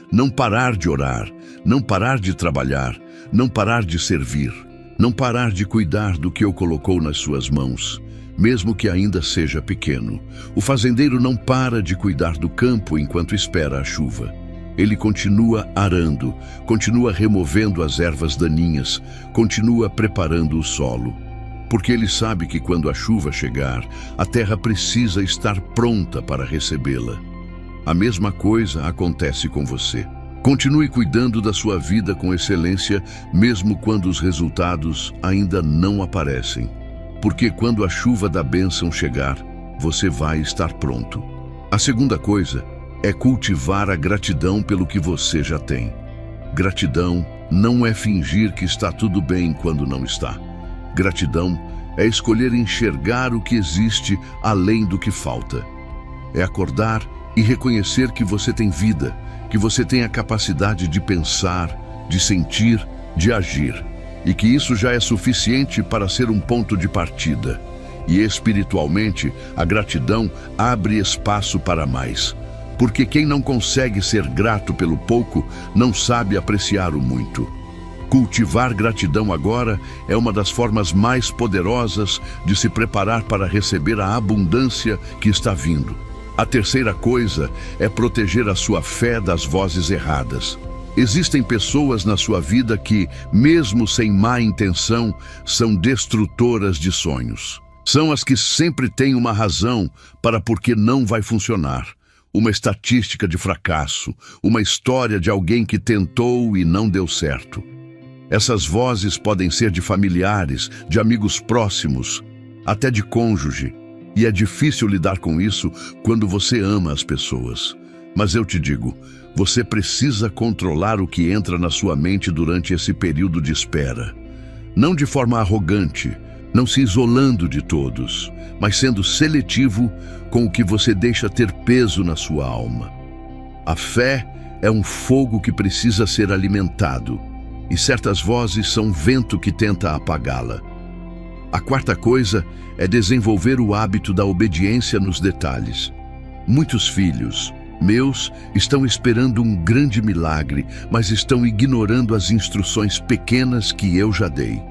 Não parar de orar, não parar de trabalhar, não parar de servir, não parar de cuidar do que eu colocou nas suas mãos, mesmo que ainda seja pequeno. O fazendeiro não para de cuidar do campo enquanto espera a chuva. Ele continua arando, continua removendo as ervas daninhas, continua preparando o solo. Porque ele sabe que quando a chuva chegar, a terra precisa estar pronta para recebê-la. A mesma coisa acontece com você. Continue cuidando da sua vida com excelência, mesmo quando os resultados ainda não aparecem. Porque quando a chuva da bênção chegar, você vai estar pronto. A segunda coisa é cultivar a gratidão pelo que você já tem. Gratidão não é fingir que está tudo bem quando não está. Gratidão é escolher enxergar o que existe além do que falta. É acordar e reconhecer que você tem vida, que você tem a capacidade de pensar, de sentir, de agir, e que isso já é suficiente para ser um ponto de partida. E espiritualmente, a gratidão abre espaço para mais. Porque quem não consegue ser grato pelo pouco, não sabe apreciar o muito. Cultivar gratidão agora é uma das formas mais poderosas de se preparar para receber a abundância que está vindo. A terceira coisa é proteger a sua fé das vozes erradas. Existem pessoas na sua vida que, mesmo sem má intenção, são destrutoras de sonhos. São as que sempre têm uma razão para por que não vai funcionar. Uma estatística de fracasso, uma história de alguém que tentou e não deu certo. Essas vozes podem ser de familiares, de amigos próximos, até de cônjuge. E é difícil lidar com isso quando você ama as pessoas. Mas eu te digo, você precisa controlar o que entra na sua mente durante esse período de espera. Não de forma arrogante, não se isolando de todos, mas sendo seletivo com o que você deixa ter peso na sua alma. A fé é um fogo que precisa ser alimentado, e certas vozes são vento que tenta apagá-la. A quarta coisa é desenvolver o hábito da obediência nos detalhes. Muitos filhos meus estão esperando um grande milagre, mas estão ignorando as instruções pequenas que eu já dei.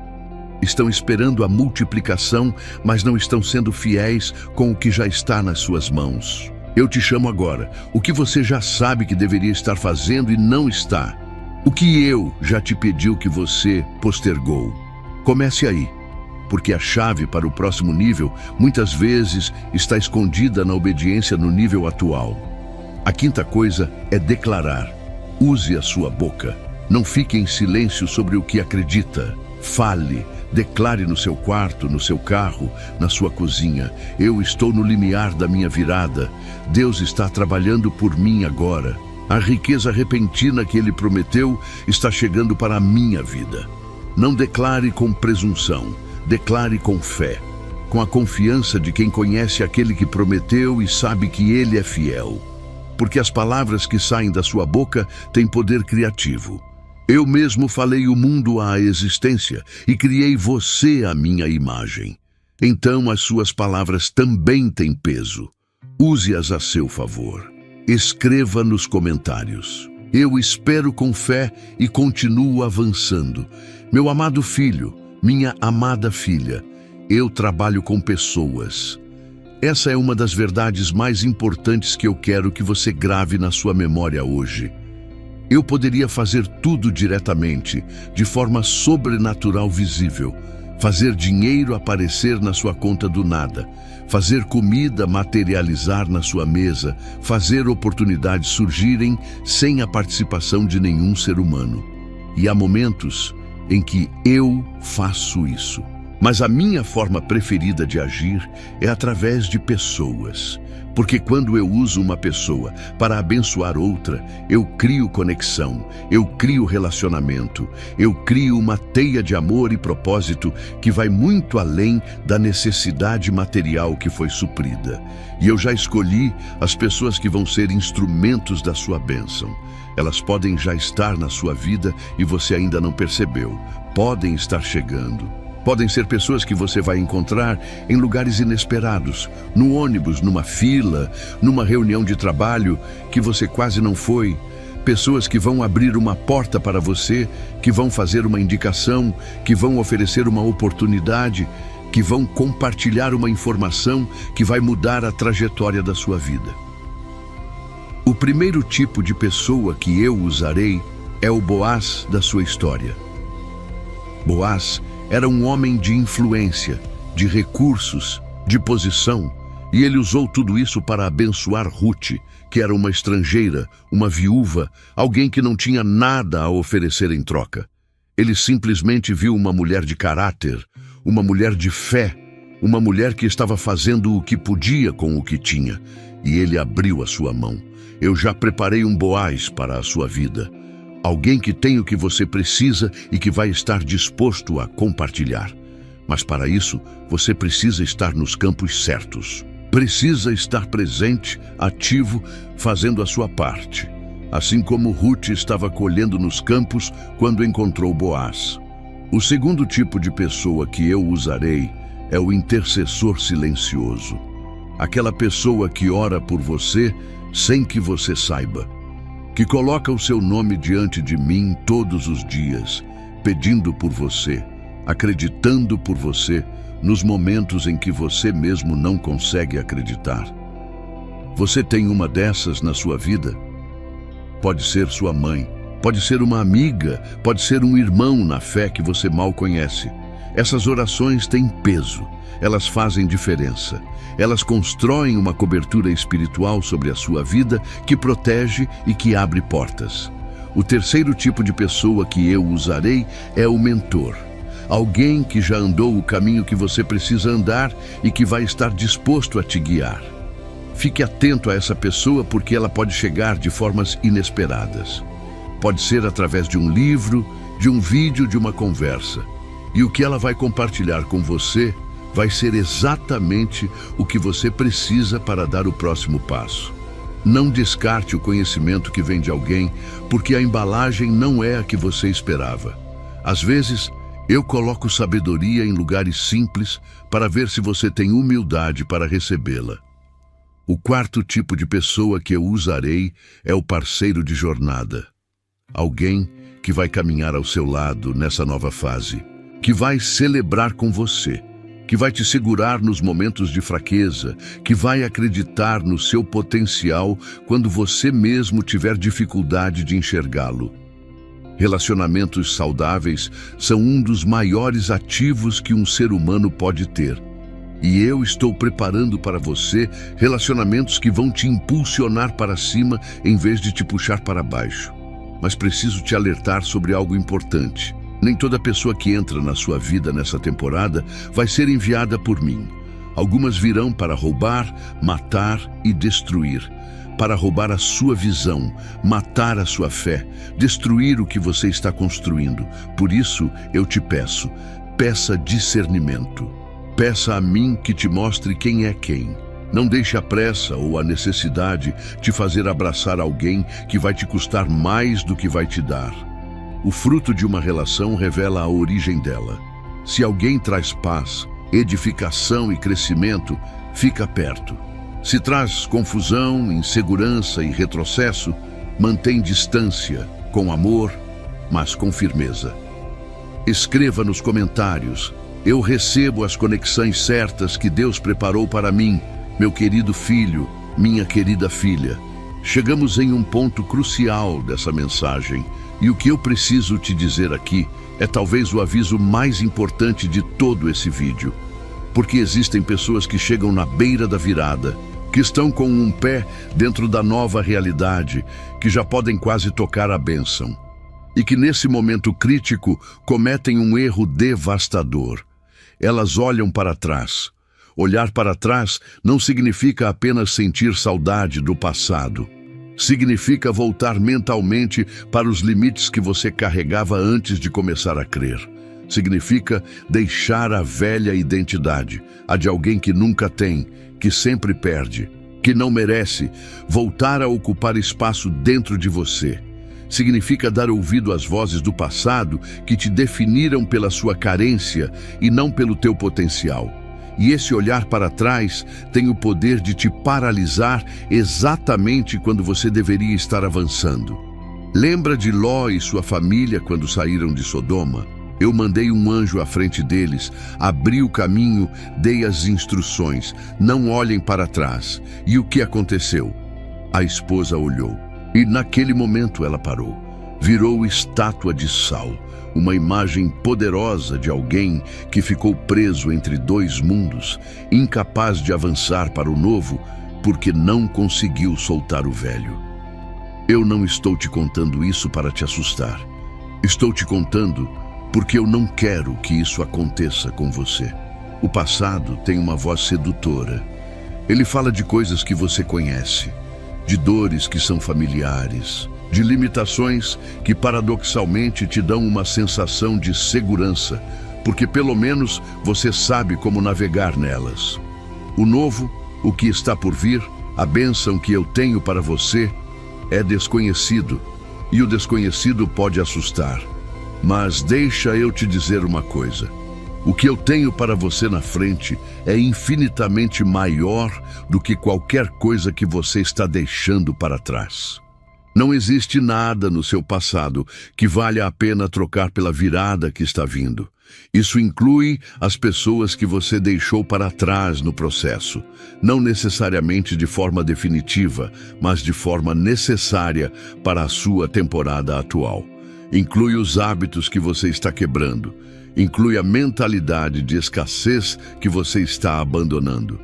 Estão esperando a multiplicação, mas não estão sendo fiéis com o que já está nas suas mãos. Eu te chamo agora, o que você já sabe que deveria estar fazendo e não está. O que eu já te pedi que você postergou. Comece aí, porque a chave para o próximo nível muitas vezes está escondida na obediência no nível atual. A quinta coisa é declarar. Use a sua boca. Não fique em silêncio sobre o que acredita. Fale, declare no seu quarto, no seu carro, na sua cozinha. Eu estou no limiar da minha virada. Deus está trabalhando por mim agora. A riqueza repentina que Ele prometeu está chegando para a minha vida. Não declare com presunção, declare com fé, com a confiança de quem conhece aquele que prometeu e sabe que Ele é fiel. Porque as palavras que saem da sua boca têm poder criativo. Eu mesmo falei o mundo à existência e criei você à minha imagem. Então as suas palavras também têm peso. Use-as a seu favor. Escreva nos comentários. Eu espero com fé e continuo avançando. Meu amado filho, minha amada filha, eu trabalho com pessoas. Essa é uma das verdades mais importantes que eu quero que você grave na sua memória hoje. Eu poderia fazer tudo diretamente, de forma sobrenatural visível, fazer dinheiro aparecer na sua conta do nada, fazer comida materializar na sua mesa, fazer oportunidades surgirem sem a participação de nenhum ser humano. E há momentos em que eu faço isso. Mas a minha forma preferida de agir é através de pessoas. Porque quando eu uso uma pessoa para abençoar outra, eu crio conexão, eu crio relacionamento, eu crio uma teia de amor e propósito que vai muito além da necessidade material que foi suprida. E eu já escolhi as pessoas que vão ser instrumentos da sua bênção. Elas podem já estar na sua vida e você ainda não percebeu. Podem estar chegando. Podem ser pessoas que você vai encontrar em lugares inesperados, no ônibus, numa fila, numa reunião de trabalho que você quase não foi. Pessoas que vão abrir uma porta para você, que vão fazer uma indicação, que vão oferecer uma oportunidade, que vão compartilhar uma informação que vai mudar a trajetória da sua vida. O primeiro tipo de pessoa que eu usarei é o Boaz da sua história. Boaz era um homem de influência, de recursos, de posição, e ele usou tudo isso para abençoar Ruth, que era uma estrangeira, uma viúva, alguém que não tinha nada a oferecer em troca. Ele simplesmente viu uma mulher de caráter, uma mulher de fé, uma mulher que estava fazendo o que podia com o que tinha, e ele abriu a sua mão. Eu já preparei um Boaz para a sua vida. Alguém que tem o que você precisa e que vai estar disposto a compartilhar. Mas para isso, você precisa estar nos campos certos. Precisa estar presente, ativo, fazendo a sua parte. Assim como Ruth estava colhendo nos campos quando encontrou Boaz. O segundo tipo de pessoa que eu usarei é o intercessor silencioso. Aquela pessoa que ora por você sem que você saiba. Que coloca o seu nome diante de mim todos os dias, pedindo por você, acreditando por você, nos momentos em que você mesmo não consegue acreditar. Você tem uma dessas na sua vida? Pode ser sua mãe, pode ser uma amiga, pode ser um irmão na fé que você mal conhece. Essas orações têm peso, elas fazem diferença. Elas constroem uma cobertura espiritual sobre a sua vida que protege e que abre portas. O terceiro tipo de pessoa que eu usarei é o mentor. Alguém que já andou o caminho que você precisa andar e que vai estar disposto a te guiar. Fique atento a essa pessoa porque ela pode chegar de formas inesperadas. Pode ser através de um livro, de um vídeo, de uma conversa. E o que ela vai compartilhar com você vai ser exatamente o que você precisa para dar o próximo passo. Não descarte o conhecimento que vem de alguém, porque a embalagem não é a que você esperava. Às vezes, eu coloco sabedoria em lugares simples para ver se você tem humildade para recebê-la. O quarto tipo de pessoa que eu usarei é o parceiro de jornada. Alguém que vai caminhar ao seu lado nessa nova fase, que vai celebrar com você, que vai te segurar nos momentos de fraqueza, que vai acreditar no seu potencial quando você mesmo tiver dificuldade de enxergá-lo. Relacionamentos saudáveis são um dos maiores ativos que um ser humano pode ter. E eu estou preparando para você relacionamentos que vão te impulsionar para cima em vez de te puxar para baixo. Mas preciso te alertar sobre algo importante. Nem toda pessoa que entra na sua vida nessa temporada vai ser enviada por mim. Algumas virão para roubar, matar e destruir. Para roubar a sua visão, matar a sua fé, destruir o que você está construindo. Por isso, eu te peço, peça discernimento. Peça a mim que te mostre quem é quem. Não deixe a pressa ou a necessidade te fazer abraçar alguém que vai te custar mais do que vai te dar. O fruto de uma relação revela a origem dela. Se alguém traz paz, edificação e crescimento, fica perto. Se traz confusão, insegurança e retrocesso, mantém distância, com amor, mas com firmeza. Escreva nos comentários: eu recebo as conexões certas que Deus preparou para mim, meu querido filho, minha querida filha. Chegamos em um ponto crucial dessa mensagem, e o que eu preciso te dizer aqui é talvez o aviso mais importante de todo esse vídeo. Porque existem pessoas que chegam na beira da virada, que estão com um pé dentro da nova realidade, que já podem quase tocar a bênção. E que nesse momento crítico cometem um erro devastador. Elas olham para trás. Olhar para trás não significa apenas sentir saudade do passado. Significa voltar mentalmente para os limites que você carregava antes de começar a crer. Significa deixar a velha identidade, a de alguém que nunca tem, que sempre perde, que não merece, voltar a ocupar espaço dentro de você. Significa dar ouvido às vozes do passado que te definiram pela sua carência e não pelo teu potencial. E esse olhar para trás tem o poder de te paralisar exatamente quando você deveria estar avançando. Lembra de Ló e sua família quando saíram de Sodoma? Eu mandei um anjo à frente deles, abri o caminho, dei as instruções, não olhem para trás. E o que aconteceu? A esposa olhou, e naquele momento ela parou. Virou estátua de sal, uma imagem poderosa de alguém que ficou preso entre dois mundos, incapaz de avançar para o novo, porque não conseguiu soltar o velho. Eu não estou te contando isso para te assustar. Estou te contando porque eu não quero que isso aconteça com você. O passado tem uma voz sedutora. Ele fala de coisas que você conhece, de dores que são familiares, de limitações que paradoxalmente te dão uma sensação de segurança, porque pelo menos você sabe como navegar nelas. O novo, o que está por vir, a bênção que eu tenho para você, é desconhecido, e o desconhecido pode assustar. Mas deixa eu te dizer uma coisa. O que eu tenho para você na frente é infinitamente maior do que qualquer coisa que você está deixando para trás. Não existe nada no seu passado que valha a pena trocar pela virada que está vindo. Isso inclui as pessoas que você deixou para trás no processo, não necessariamente de forma definitiva, mas de forma necessária para a sua temporada atual. Inclui os hábitos que você está quebrando, inclui a mentalidade de escassez que você está abandonando.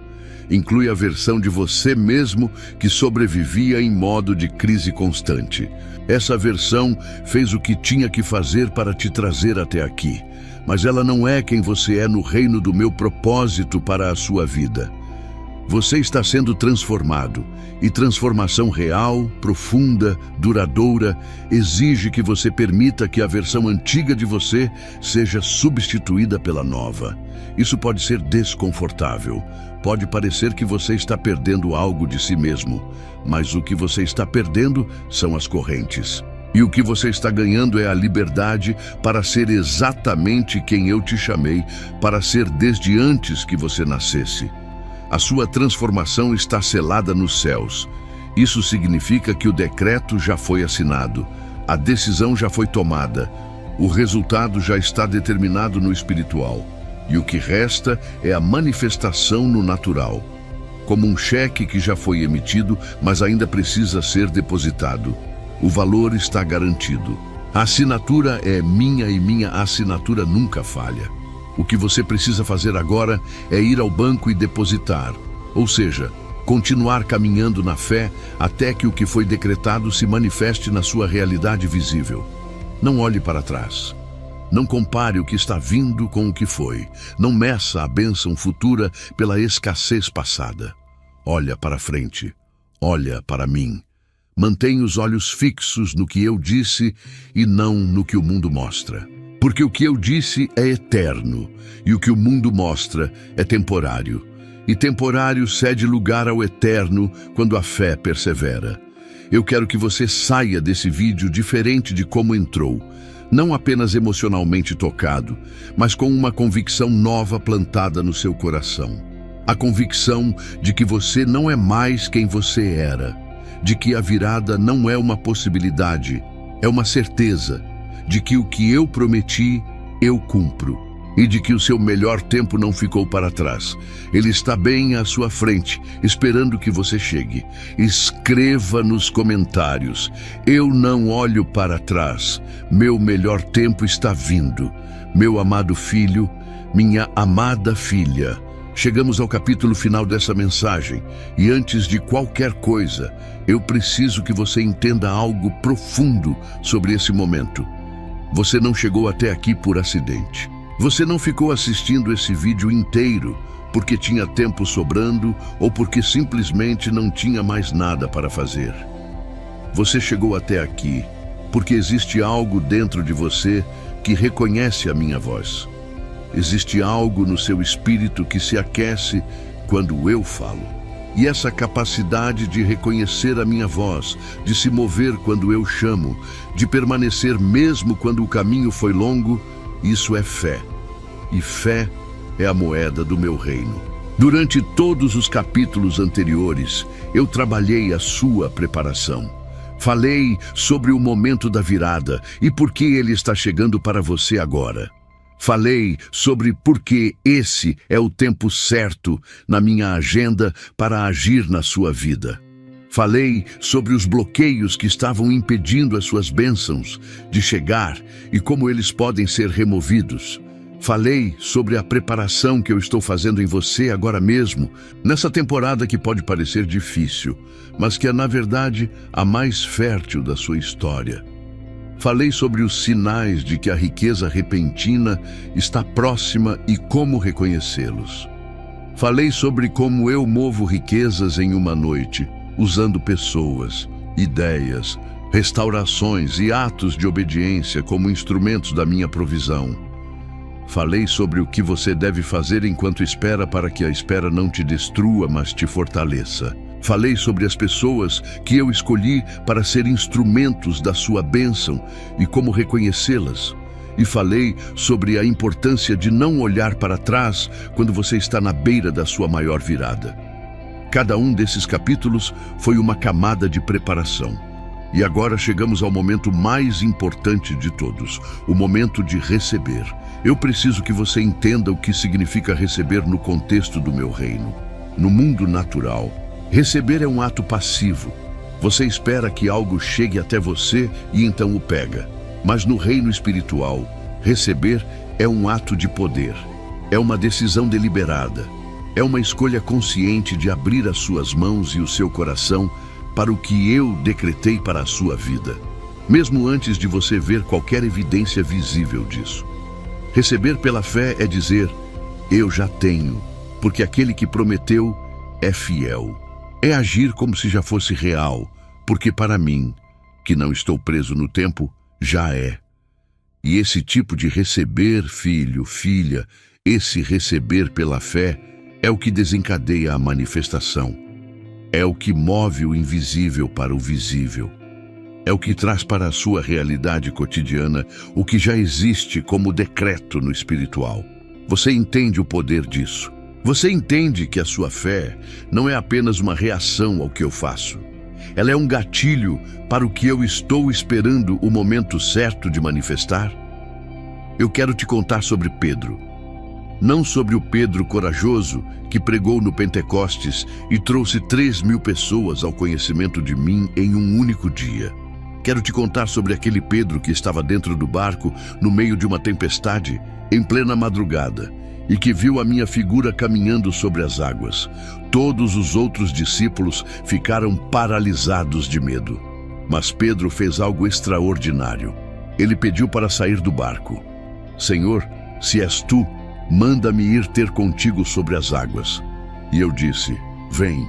Inclui a versão de você mesmo que sobrevivia em modo de crise constante. Essa versão fez o que tinha que fazer para te trazer até aqui, mas ela não é quem você é no reino do meu propósito para a sua vida. Você está sendo transformado, e transformação real, profunda, duradoura, exige que você permita que a versão antiga de você seja substituída pela nova. Isso pode ser desconfortável. Pode parecer que você está perdendo algo de si mesmo, mas o que você está perdendo são as correntes. E o que você está ganhando é a liberdade para ser exatamente quem eu te chamei, para ser desde antes que você nascesse. A sua transformação está selada nos céus. Isso significa que o decreto já foi assinado, a decisão já foi tomada, o resultado já está determinado no espiritual. E o que resta é a manifestação no natural, como um cheque que já foi emitido, mas ainda precisa ser depositado. O valor está garantido. A assinatura é minha e minha assinatura nunca falha. O que você precisa fazer agora é ir ao banco e depositar, ou seja, continuar caminhando na fé até que o que foi decretado se manifeste na sua realidade visível. Não olhe para trás. Não compare o que está vindo com o que foi. Não meça a bênção futura pela escassez passada. Olha para frente. Olha para mim. Mantenha os olhos fixos no que eu disse e não no que o mundo mostra. Porque o que eu disse é eterno e o que o mundo mostra é temporário. E temporário cede lugar ao eterno quando a fé persevera. Eu quero que você saia desse vídeo diferente de como entrou. Não apenas emocionalmente tocado, mas com uma convicção nova plantada no seu coração. A convicção de que você não é mais quem você era, de que a virada não é uma possibilidade, é uma certeza, de que o que eu prometi, eu cumpro, e de que o seu melhor tempo não ficou para trás. Ele está bem à sua frente, esperando que você chegue. Escreva nos comentários: eu não olho para trás, meu melhor tempo está vindo. Meu amado filho, minha amada filha. Chegamos ao capítulo final dessa mensagem, e antes de qualquer coisa, eu preciso que você entenda algo profundo sobre esse momento. Você não chegou até aqui por acidente. Você não ficou assistindo esse vídeo inteiro porque tinha tempo sobrando ou porque simplesmente não tinha mais nada para fazer. Você chegou até aqui porque existe algo dentro de você que reconhece a minha voz. Existe algo no seu espírito que se aquece quando eu falo. E essa capacidade de reconhecer a minha voz, de se mover quando eu chamo, de permanecer mesmo quando o caminho foi longo, isso é fé. E fé é a moeda do meu reino. Durante todos os capítulos anteriores, eu trabalhei a sua preparação. Falei sobre o momento da virada e por que ele está chegando para você agora. Falei sobre por que esse é o tempo certo na minha agenda para agir na sua vida. Falei sobre os bloqueios que estavam impedindo as suas bênçãos de chegar e como eles podem ser removidos. Falei sobre a preparação que eu estou fazendo em você agora mesmo, nessa temporada que pode parecer difícil, mas que é, na verdade, a mais fértil da sua história. Falei sobre os sinais de que a riqueza repentina está próxima e como reconhecê-los. Falei sobre como eu movo riquezas em uma noite, usando pessoas, ideias, restaurações e atos de obediência como instrumentos da minha provisão. Falei sobre o que você deve fazer enquanto espera para que a espera não te destrua, mas te fortaleça. Falei sobre as pessoas que eu escolhi para ser instrumentos da sua bênção e como reconhecê-las. E falei sobre a importância de não olhar para trás quando você está na beira da sua maior virada. Cada um desses capítulos foi uma camada de preparação. E agora chegamos ao momento mais importante de todos, o momento de receber. Eu preciso que você entenda o que significa receber no contexto do meu reino. No mundo natural, receber é um ato passivo. Você espera que algo chegue até você e então o pega. Mas no reino espiritual, receber é um ato de poder. É uma decisão deliberada. É uma escolha consciente de abrir as suas mãos e o seu coração para o que eu decretei para a sua vida, mesmo antes de você ver qualquer evidência visível disso. Receber pela fé é dizer, eu já tenho, porque aquele que prometeu é fiel. É agir como se já fosse real, porque para mim, que não estou preso no tempo, já é. E esse tipo de receber, filho, filha, esse receber pela fé, é o que desencadeia a manifestação. É o que move o invisível para o visível. É o que traz para a sua realidade cotidiana o que já existe como decreto no espiritual. Você entende o poder disso. Você entende que a sua fé não é apenas uma reação ao que eu faço. Ela é um gatilho para o que eu estou esperando o momento certo de manifestar. Eu quero te contar sobre Pedro. Não sobre o Pedro corajoso que pregou no Pentecostes e trouxe 3.000 pessoas ao conhecimento de mim em um único dia. Quero te contar sobre aquele Pedro que estava dentro do barco, no meio de uma tempestade, em plena madrugada, e que viu a minha figura caminhando sobre as águas. Todos os outros discípulos ficaram paralisados de medo. Mas Pedro fez algo extraordinário. Ele pediu para sair do barco. Senhor, se és tu, manda-me ir ter contigo sobre as águas. E eu disse, vem.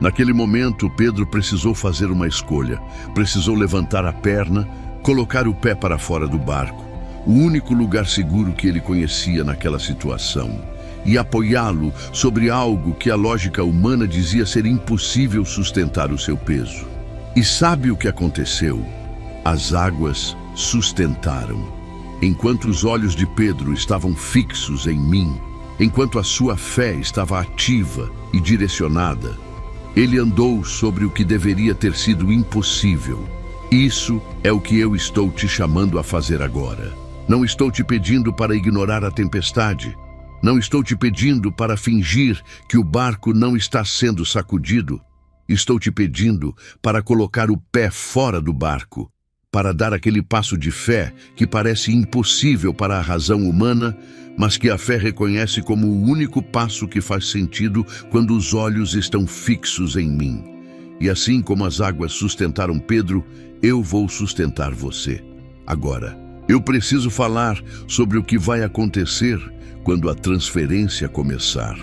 Naquele momento, Pedro precisou fazer uma escolha. Precisou levantar a perna, colocar o pé para fora do barco, o único lugar seguro que ele conhecia naquela situação, e apoiá-lo sobre algo que a lógica humana dizia ser impossível sustentar o seu peso. E sabe o que aconteceu? As águas sustentaram. Enquanto os olhos de Pedro estavam fixos em mim, enquanto a sua fé estava ativa e direcionada, ele andou sobre o que deveria ter sido impossível. Isso é o que eu estou te chamando a fazer agora. Não estou te pedindo para ignorar a tempestade. Não estou te pedindo para fingir que o barco não está sendo sacudido. Estou te pedindo para colocar o pé fora do barco, para dar aquele passo de fé que parece impossível para a razão humana, mas que a fé reconhece como o único passo que faz sentido quando os olhos estão fixos em mim. E assim como as águas sustentaram Pedro, eu vou sustentar você. Agora, eu preciso falar sobre o que vai acontecer quando a transferência começar.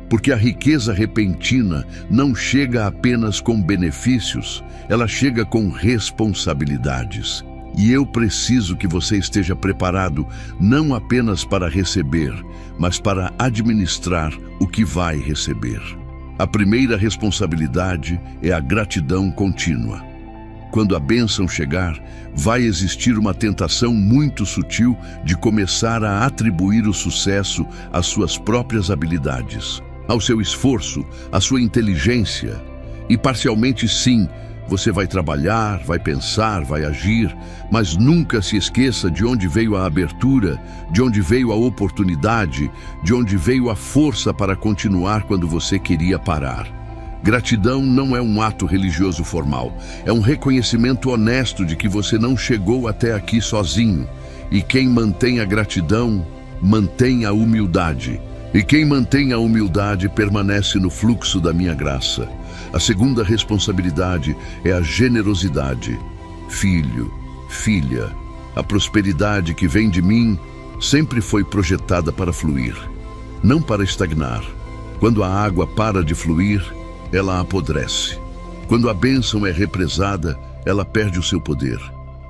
Porque a riqueza repentina não chega apenas com benefícios, ela chega com responsabilidades. E eu preciso que você esteja preparado não apenas para receber, mas para administrar o que vai receber. A primeira responsabilidade é a gratidão contínua. Quando a bênção chegar, vai existir uma tentação muito sutil de começar a atribuir o sucesso às suas próprias habilidades, ao seu esforço, à sua inteligência. E parcialmente sim, você vai trabalhar, vai pensar, vai agir, mas nunca se esqueça de onde veio a abertura, de onde veio a oportunidade, de onde veio a força para continuar quando você queria parar. Gratidão não é um ato religioso formal, é um reconhecimento honesto de que você não chegou até aqui sozinho. E quem mantém a gratidão, mantém a humildade. E quem mantém a humildade permanece no fluxo da minha graça. A segunda responsabilidade é a generosidade. Filho, filha, a prosperidade que vem de mim sempre foi projetada para fluir, não para estagnar. Quando a água para de fluir, ela apodrece. Quando a bênção é represada, ela perde o seu poder.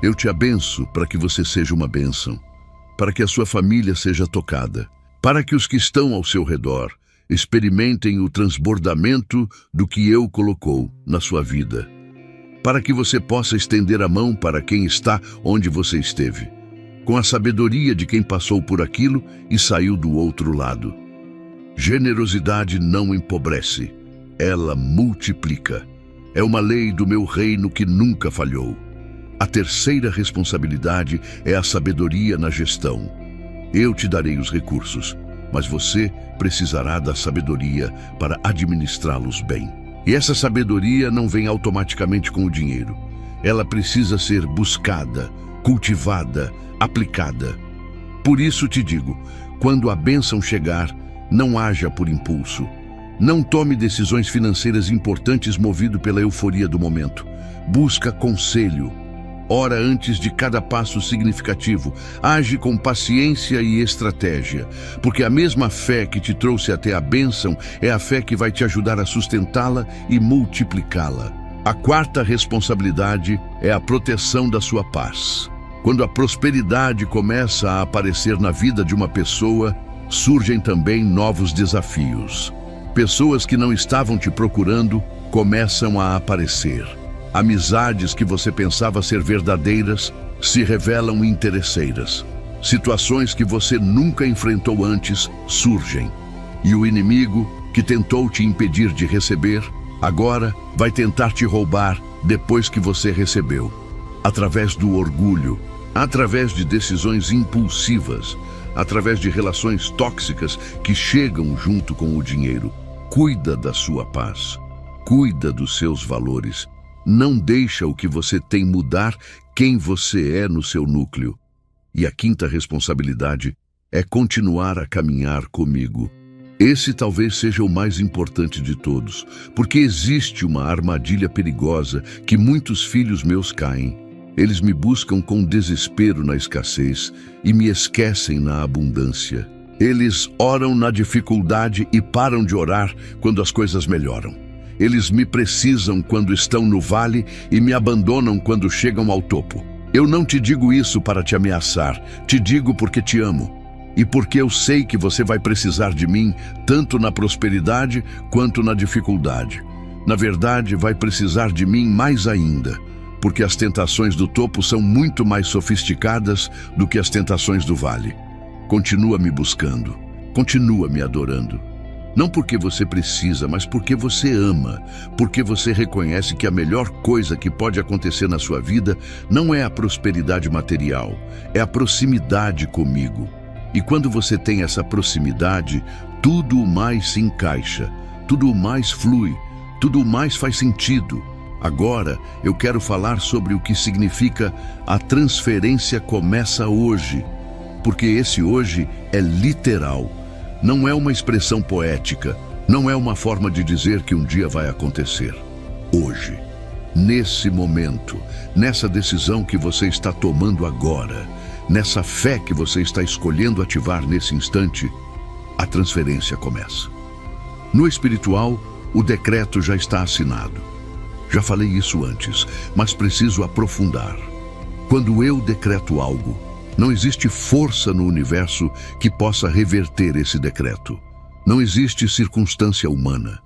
Eu te abençoo para que você seja uma bênção, para que a sua família seja tocada, para que os que estão ao seu redor experimentem o transbordamento do que eu colocou na sua vida, para que você possa estender a mão para quem está onde você esteve, com a sabedoria de quem passou por aquilo e saiu do outro lado. Generosidade não empobrece, ela multiplica. É uma lei do meu reino que nunca falhou. A terceira responsabilidade é a sabedoria na gestão. Eu te darei os recursos, mas você precisará da sabedoria para administrá-los bem. E essa sabedoria não vem automaticamente com o dinheiro. Ela precisa ser buscada, cultivada, aplicada. Por isso te digo, quando a bênção chegar, não haja por impulso. Não tome decisões financeiras importantes movido pela euforia do momento. Busca conselho. Ora antes de cada passo significativo. Age com paciência e estratégia, porque a mesma fé que te trouxe até a bênção é a fé que vai te ajudar a sustentá-la e multiplicá-la. A quarta responsabilidade é a proteção da sua paz. Quando a prosperidade começa a aparecer na vida de uma pessoa, surgem também novos desafios. Pessoas que não estavam te procurando começam a aparecer. Amizades que você pensava ser verdadeiras se revelam interesseiras. Situações que você nunca enfrentou antes surgem. E o inimigo, que tentou te impedir de receber, agora vai tentar te roubar depois que você recebeu. Através do orgulho, através de decisões impulsivas, através de relações tóxicas que chegam junto com o dinheiro. Cuida da sua paz, cuida dos seus valores. Não deixa o que você tem mudar quem você é no seu núcleo. E a quinta responsabilidade é continuar a caminhar comigo. Esse talvez seja o mais importante de todos, porque existe uma armadilha perigosa que muitos filhos meus caem. Eles me buscam com desespero na escassez e me esquecem na abundância. Eles oram na dificuldade e param de orar quando as coisas melhoram. Eles me precisam quando estão no vale e me abandonam quando chegam ao topo. Eu não te digo isso para te ameaçar, te digo porque te amo. E porque eu sei que você vai precisar de mim, tanto na prosperidade quanto na dificuldade. Na verdade, vai precisar de mim mais ainda, porque as tentações do topo são muito mais sofisticadas do que as tentações do vale. Continua me buscando, continua me adorando. Não porque você precisa, mas porque você ama, porque você reconhece que a melhor coisa que pode acontecer na sua vida não é a prosperidade material, é a proximidade comigo. E quando você tem essa proximidade, tudo mais se encaixa, tudo mais flui, tudo mais faz sentido. Agora, eu quero falar sobre o que significa a transferência começa hoje, porque esse hoje é literal. Não é uma expressão poética, não é uma forma de dizer que um dia vai acontecer. Hoje, nesse momento, nessa decisão que você está tomando agora, nessa fé que você está escolhendo ativar nesse instante, a transferência começa. No espiritual, o decreto já está assinado. Já falei isso antes, mas preciso aprofundar. Quando eu decreto algo, não existe força no universo que possa reverter esse decreto. Não existe circunstância humana.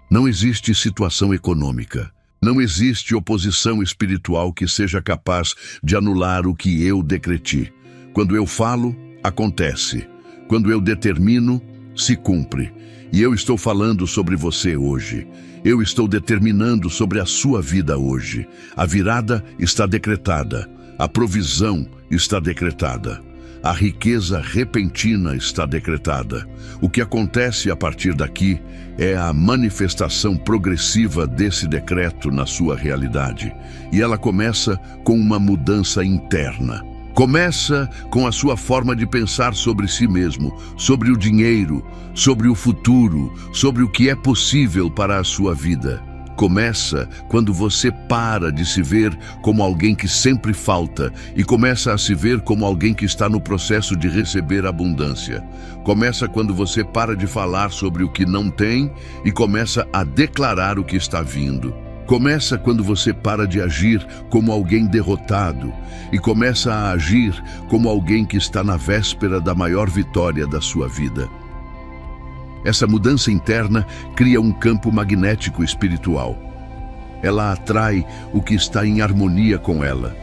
Não existe situação econômica. Não existe oposição espiritual que seja capaz de anular o que eu decreti. Quando eu falo, acontece. Quando eu determino, se cumpre. E eu estou falando sobre você hoje. Eu estou determinando sobre a sua vida hoje. A virada está decretada. A provisão está decretada. A riqueza repentina está decretada. O que acontece a partir daqui é a manifestação progressiva desse decreto na sua realidade. E ela começa com uma mudança interna. Começa com a sua forma de pensar sobre si mesmo, sobre o dinheiro, sobre o futuro, sobre o que é possível para a sua vida. Começa quando você para de se ver como alguém que sempre falta e começa a se ver como alguém que está no processo de receber abundância. Começa quando você para de falar sobre o que não tem e começa a declarar o que está vindo. Começa quando você para de agir como alguém derrotado e começa a agir como alguém que está na véspera da maior vitória da sua vida. Essa mudança interna cria um campo magnético espiritual. Ela atrai o que está em harmonia com ela.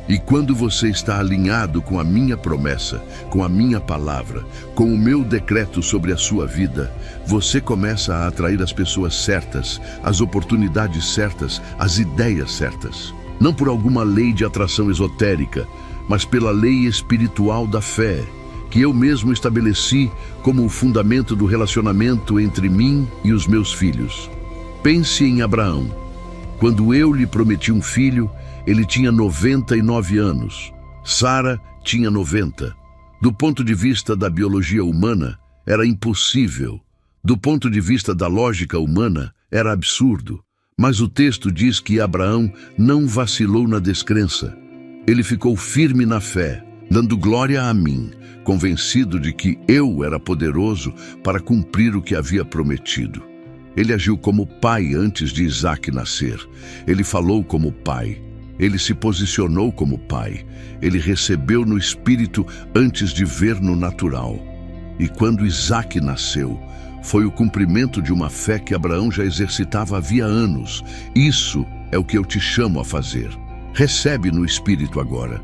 E quando você está alinhado com a minha promessa, com a minha palavra, com o meu decreto sobre a sua vida, você começa a atrair as pessoas certas, as oportunidades certas, as ideias certas. Não por alguma lei de atração esotérica, mas pela lei espiritual da fé, que eu mesmo estabeleci como o fundamento do relacionamento entre mim e os meus filhos. Pense em Abraão. Quando eu lhe prometi um filho, ele tinha 99 anos. Sara tinha 90. Do ponto de vista da biologia humana, era impossível. Do ponto de vista da lógica humana, era absurdo. Mas o texto diz que Abraão não vacilou na descrença. Ele ficou firme na fé, dando glória a mim, convencido de que eu era poderoso para cumprir o que havia prometido. Ele agiu como pai antes de Isaac nascer. Ele falou como pai. Ele se posicionou como pai. Ele recebeu no espírito antes de ver no natural. E quando Isaac nasceu, foi o cumprimento de uma fé que Abraão já exercitava havia anos. Isso é o que eu te chamo a fazer. Recebe no espírito agora.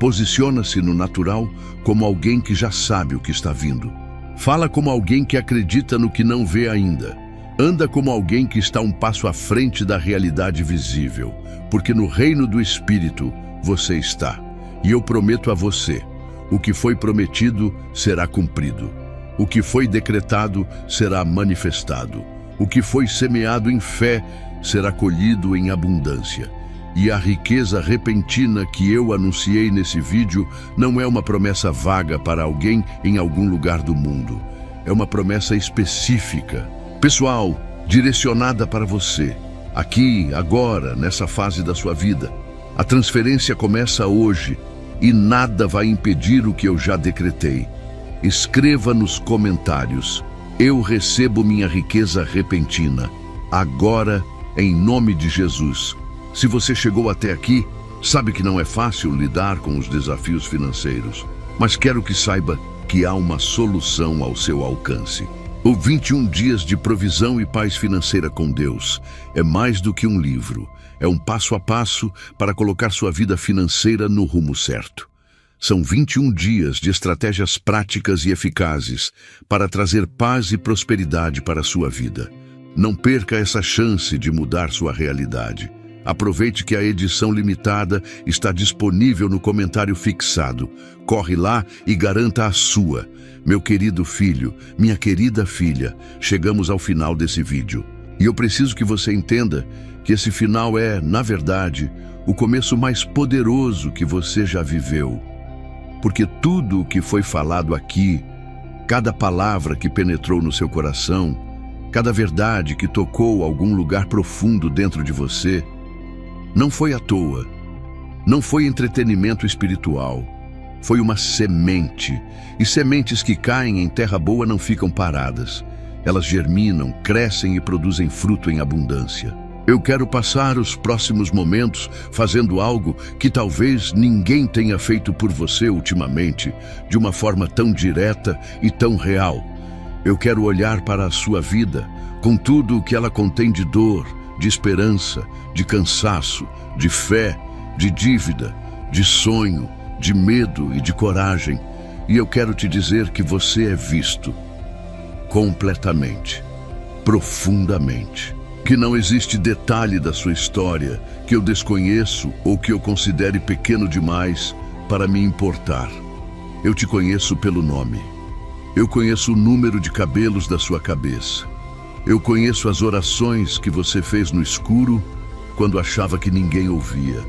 Posiciona-se no natural como alguém que já sabe o que está vindo. Fala como alguém que acredita no que não vê ainda. Anda como alguém que está um passo à frente da realidade visível, porque no reino do Espírito você está. E eu prometo a você, o que foi prometido será cumprido. O que foi decretado será manifestado. O que foi semeado em fé será colhido em abundância. E a riqueza repentina que eu anunciei nesse vídeo não é uma promessa vaga para alguém em algum lugar do mundo. É uma promessa específica, pessoal, direcionada para você, aqui, agora, nessa fase da sua vida. A transferência começa hoje e nada vai impedir o que eu já decretei. Escreva nos comentários: eu recebo minha riqueza repentina, agora, em nome de Jesus. Se você chegou até aqui, sabe que não é fácil lidar com os desafios financeiros, mas quero que saiba que há uma solução ao seu alcance. O 21 Dias de Provisão e Paz Financeira com Deus é mais do que um livro. É um passo a passo para colocar sua vida financeira no rumo certo. São 21 dias de estratégias práticas e eficazes para trazer paz e prosperidade para a sua vida. Não perca essa chance de mudar sua realidade. Aproveite que a edição limitada está disponível no comentário fixado. Corre lá e garanta a sua. Meu querido filho, minha querida filha, chegamos ao final desse vídeo. E eu preciso que você entenda que esse final é, na verdade, o começo mais poderoso que você já viveu. Porque tudo o que foi falado aqui, cada palavra que penetrou no seu coração, cada verdade que tocou algum lugar profundo dentro de você, não foi à toa, não foi entretenimento espiritual, foi uma semente. E sementes que caem em terra boa não ficam paradas. Elas germinam, crescem e produzem fruto em abundância. Eu quero passar os próximos momentos fazendo algo que talvez ninguém tenha feito por você ultimamente, de uma forma tão direta e tão real. Eu quero olhar para a sua vida, com tudo o que ela contém de dor, de esperança, de cansaço, de fé, de dívida, de sonho, de medo e de coragem. E eu quero te dizer que você é visto completamente, profundamente. Que não existe detalhe da sua história que eu desconheço ou que eu considere pequeno demais para me importar. Eu te conheço pelo nome. Eu conheço o número de cabelos da sua cabeça. Eu conheço as orações que você fez no escuro quando achava que ninguém ouvia.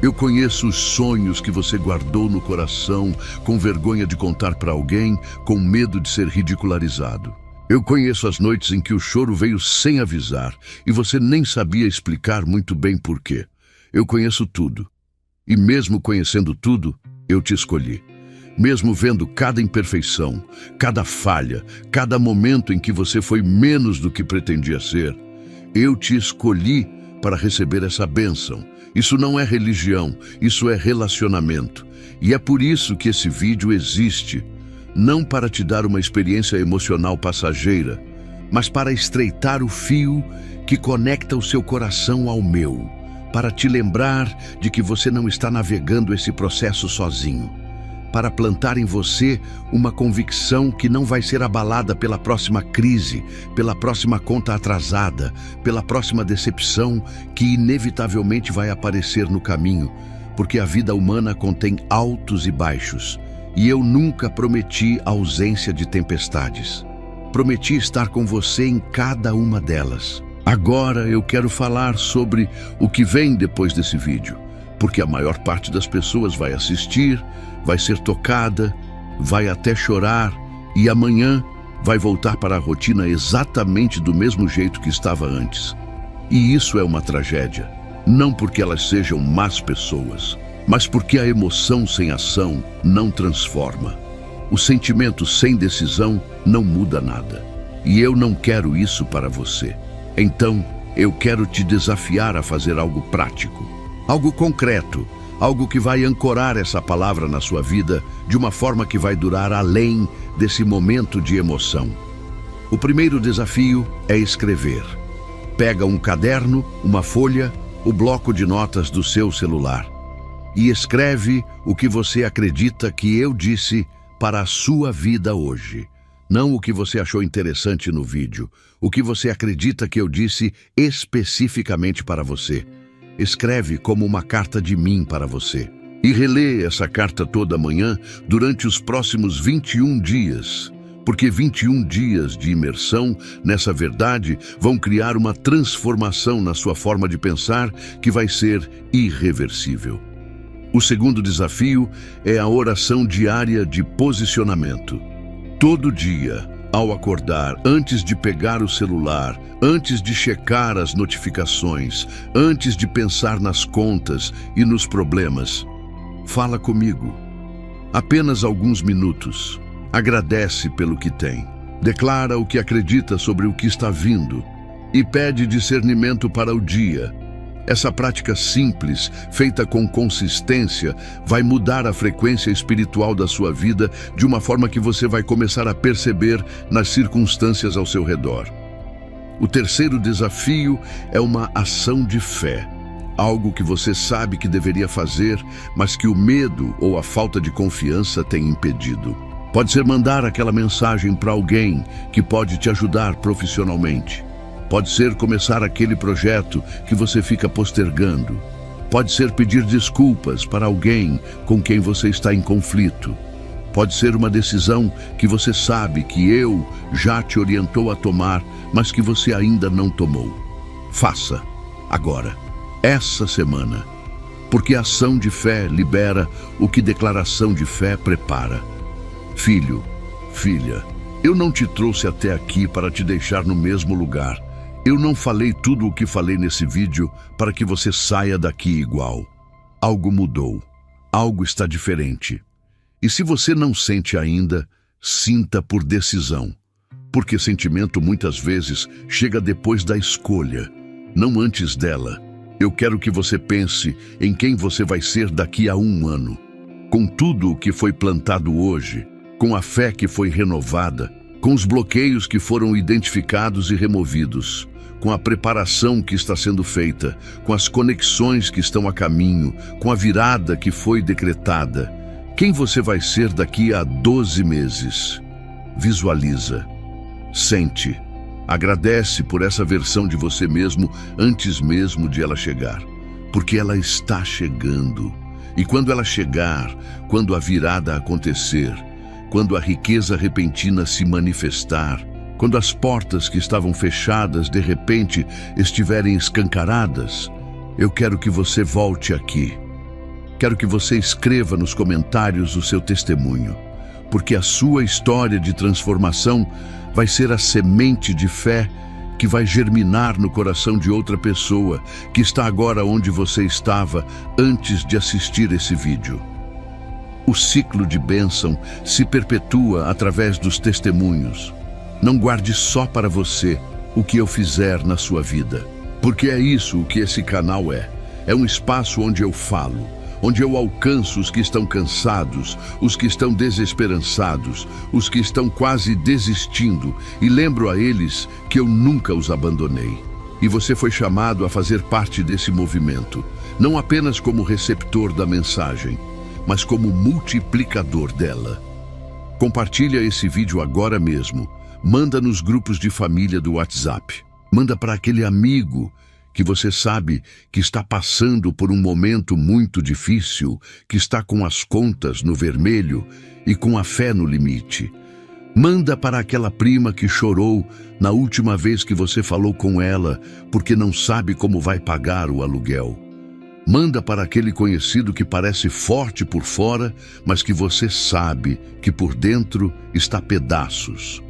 Eu conheço os sonhos que você guardou no coração com vergonha de contar para alguém, com medo de ser ridicularizado. Eu conheço as noites em que o choro veio sem avisar e você nem sabia explicar muito bem por quê. Eu conheço tudo. E mesmo conhecendo tudo, eu te escolhi. Mesmo vendo cada imperfeição, cada falha, cada momento em que você foi menos do que pretendia ser, eu te escolhi para receber essa bênção. Isso não é religião, isso é relacionamento. E é por isso que esse vídeo existe. Não para te dar uma experiência emocional passageira, mas para estreitar o fio que conecta o seu coração ao meu, para te lembrar de que você não está navegando esse processo sozinho, para plantar em você uma convicção que não vai ser abalada pela próxima crise, pela próxima conta atrasada, pela próxima decepção que inevitavelmente vai aparecer no caminho, porque a vida humana contém altos e baixos, e eu nunca prometi ausência de tempestades. Prometi estar com você em cada uma delas. Agora eu quero falar sobre o que vem depois desse vídeo, porque a maior parte das pessoas vai assistir, vai ser tocada, vai até chorar e amanhã vai voltar para a rotina exatamente do mesmo jeito que estava antes. E isso é uma tragédia, não porque elas sejam más pessoas, mas porque a emoção sem ação não transforma. O sentimento sem decisão não muda nada. E eu não quero isso para você. Então, eu quero te desafiar a fazer algo prático, algo concreto, algo que vai ancorar essa palavra na sua vida de uma forma que vai durar além desse momento de emoção. O primeiro desafio é escrever. Pega um caderno, uma folha, o bloco de notas do seu celular e escreve o que você acredita que eu disse para a sua vida hoje. Não o que você achou interessante no vídeo, o que você acredita que eu disse especificamente para você. Escreve como uma carta de mim para você. E relê essa carta toda manhã durante os próximos 21 dias. Porque 21 dias de imersão nessa verdade vão criar uma transformação na sua forma de pensar que vai ser irreversível. O segundo desafio é a oração diária de posicionamento. Todo dia, ao acordar, antes de pegar o celular, antes de checar as notificações, antes de pensar nas contas e nos problemas, fala comigo. Apenas alguns minutos. Agradece pelo que tem. Declara o que acredita sobre o que está vindo e pede discernimento para o dia. Essa prática simples, feita com consistência, vai mudar a frequência espiritual da sua vida de uma forma que você vai começar a perceber nas circunstâncias ao seu redor. O terceiro desafio é uma ação de fé. Algo que você sabe que deveria fazer, mas que o medo ou a falta de confiança tem impedido. Pode ser mandar aquela mensagem para alguém que pode te ajudar profissionalmente. Pode ser começar aquele projeto que você fica postergando. Pode ser pedir desculpas para alguém com quem você está em conflito. Pode ser uma decisão que você sabe que eu já te orientou a tomar, mas que você ainda não tomou. Faça, agora, essa semana. Porque a ação de fé libera o que declaração de fé prepara. Filho, filha, eu não te trouxe até aqui para te deixar no mesmo lugar. Eu não falei tudo o que falei nesse vídeo para que você saia daqui igual. Algo mudou. Algo está diferente. E se você não sente ainda, sinta por decisão. Porque sentimento muitas vezes chega depois da escolha, não antes dela. Eu quero que você pense em quem você vai ser daqui a 1 ano. Com tudo o que foi plantado hoje, com a fé que foi renovada, com os bloqueios que foram identificados e removidos, com a preparação que está sendo feita, com as conexões que estão a caminho, com a virada que foi decretada. Quem você vai ser daqui a 12 meses? Visualiza, sente, agradece por essa versão de você mesmo antes mesmo de ela chegar, porque ela está chegando. E quando ela chegar, quando a virada acontecer, quando a riqueza repentina se manifestar, quando as portas que estavam fechadas de repente estiverem escancaradas, eu quero que você volte aqui. Quero que você escreva nos comentários o seu testemunho, porque a sua história de transformação vai ser a semente de fé que vai germinar no coração de outra pessoa que está agora onde você estava antes de assistir esse vídeo. O ciclo de bênção se perpetua através dos testemunhos. Não guarde só para você o que eu fizer na sua vida, porque é isso o que esse canal é. É um espaço onde eu falo, onde eu alcanço os que estão cansados, os que estão desesperançados, os que estão quase desistindo, e lembro a eles que eu nunca os abandonei. E você foi chamado a fazer parte desse movimento, não apenas como receptor da mensagem, mas como multiplicador dela. Compartilha esse vídeo agora mesmo. Manda nos grupos de família do WhatsApp. Manda para aquele amigo que você sabe que está passando por um momento muito difícil, que está com as contas no vermelho e com a fé no limite. Manda para aquela prima que chorou na última vez que você falou com ela porque não sabe como vai pagar o aluguel. Manda para aquele conhecido que parece forte por fora, mas que você sabe que por dentro está a pedaços.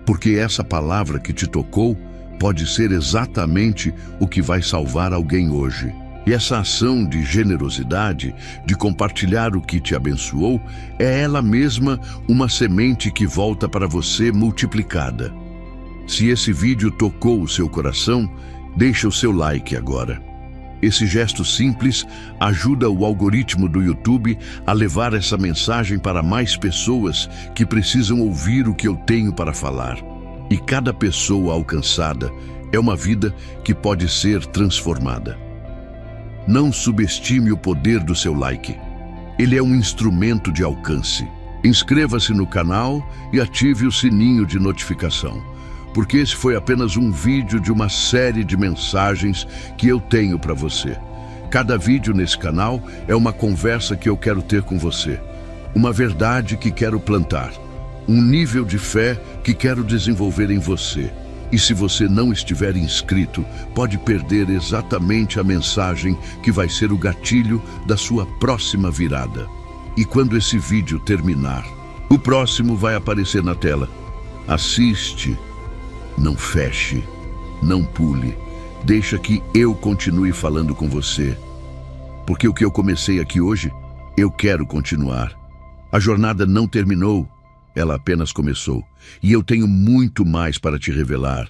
Porque essa palavra que te tocou pode ser exatamente o que vai salvar alguém hoje. E essa ação de generosidade, de compartilhar o que te abençoou, é ela mesma uma semente que volta para você multiplicada. Se esse vídeo tocou o seu coração, deixa o seu like agora. Esse gesto simples ajuda o algoritmo do YouTube a levar essa mensagem para mais pessoas que precisam ouvir o que eu tenho para falar. E cada pessoa alcançada é uma vida que pode ser transformada. Não subestime o poder do seu like. Ele é um instrumento de alcance. Inscreva-se no canal e ative o sininho de notificação, porque esse foi apenas um vídeo de uma série de mensagens que eu tenho para você. Cada vídeo nesse canal é uma conversa que eu quero ter com você, uma verdade que quero plantar, um nível de fé que quero desenvolver em você. E se você não estiver inscrito, pode perder exatamente a mensagem que vai ser o gatilho da sua próxima virada. E quando esse vídeo terminar, o próximo vai aparecer na tela. Assiste, não feche, não pule. Deixa que eu continue falando com você. Porque o que eu comecei aqui hoje, eu quero continuar. A jornada não terminou. Ela apenas começou. E eu tenho muito mais para te revelar.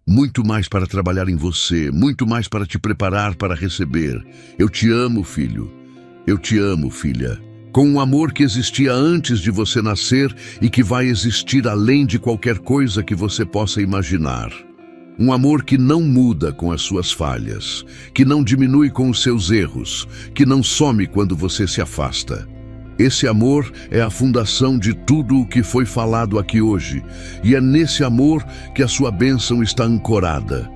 Muito mais para trabalhar em você. Muito mais para te preparar para receber. Eu te amo, filho. Eu te amo, filha. Com um amor que existia antes de você nascer e que vai existir além de qualquer coisa que você possa imaginar. Um amor que não muda com as suas falhas. Que não diminui com os seus erros. Que não some quando você se afasta. Esse amor é a fundação de tudo o que foi falado aqui hoje, e é nesse amor que a sua bênção está ancorada.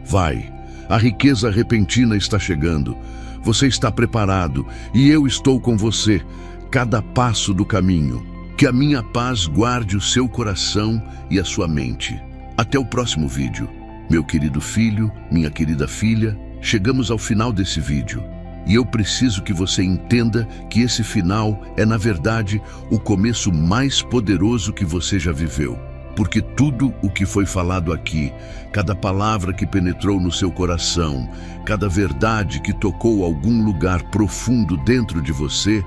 Vai, a riqueza repentina está chegando, você está preparado, e eu estou com você, cada passo do caminho. Que a minha paz guarde o seu coração e a sua mente. Até o próximo vídeo. Meu querido filho, minha querida filha, chegamos ao final desse vídeo. E eu preciso que você entenda que esse final é, na verdade, o começo mais poderoso que você já viveu. Porque tudo o que foi falado aqui, cada palavra que penetrou no seu coração, cada verdade que tocou algum lugar profundo dentro de você,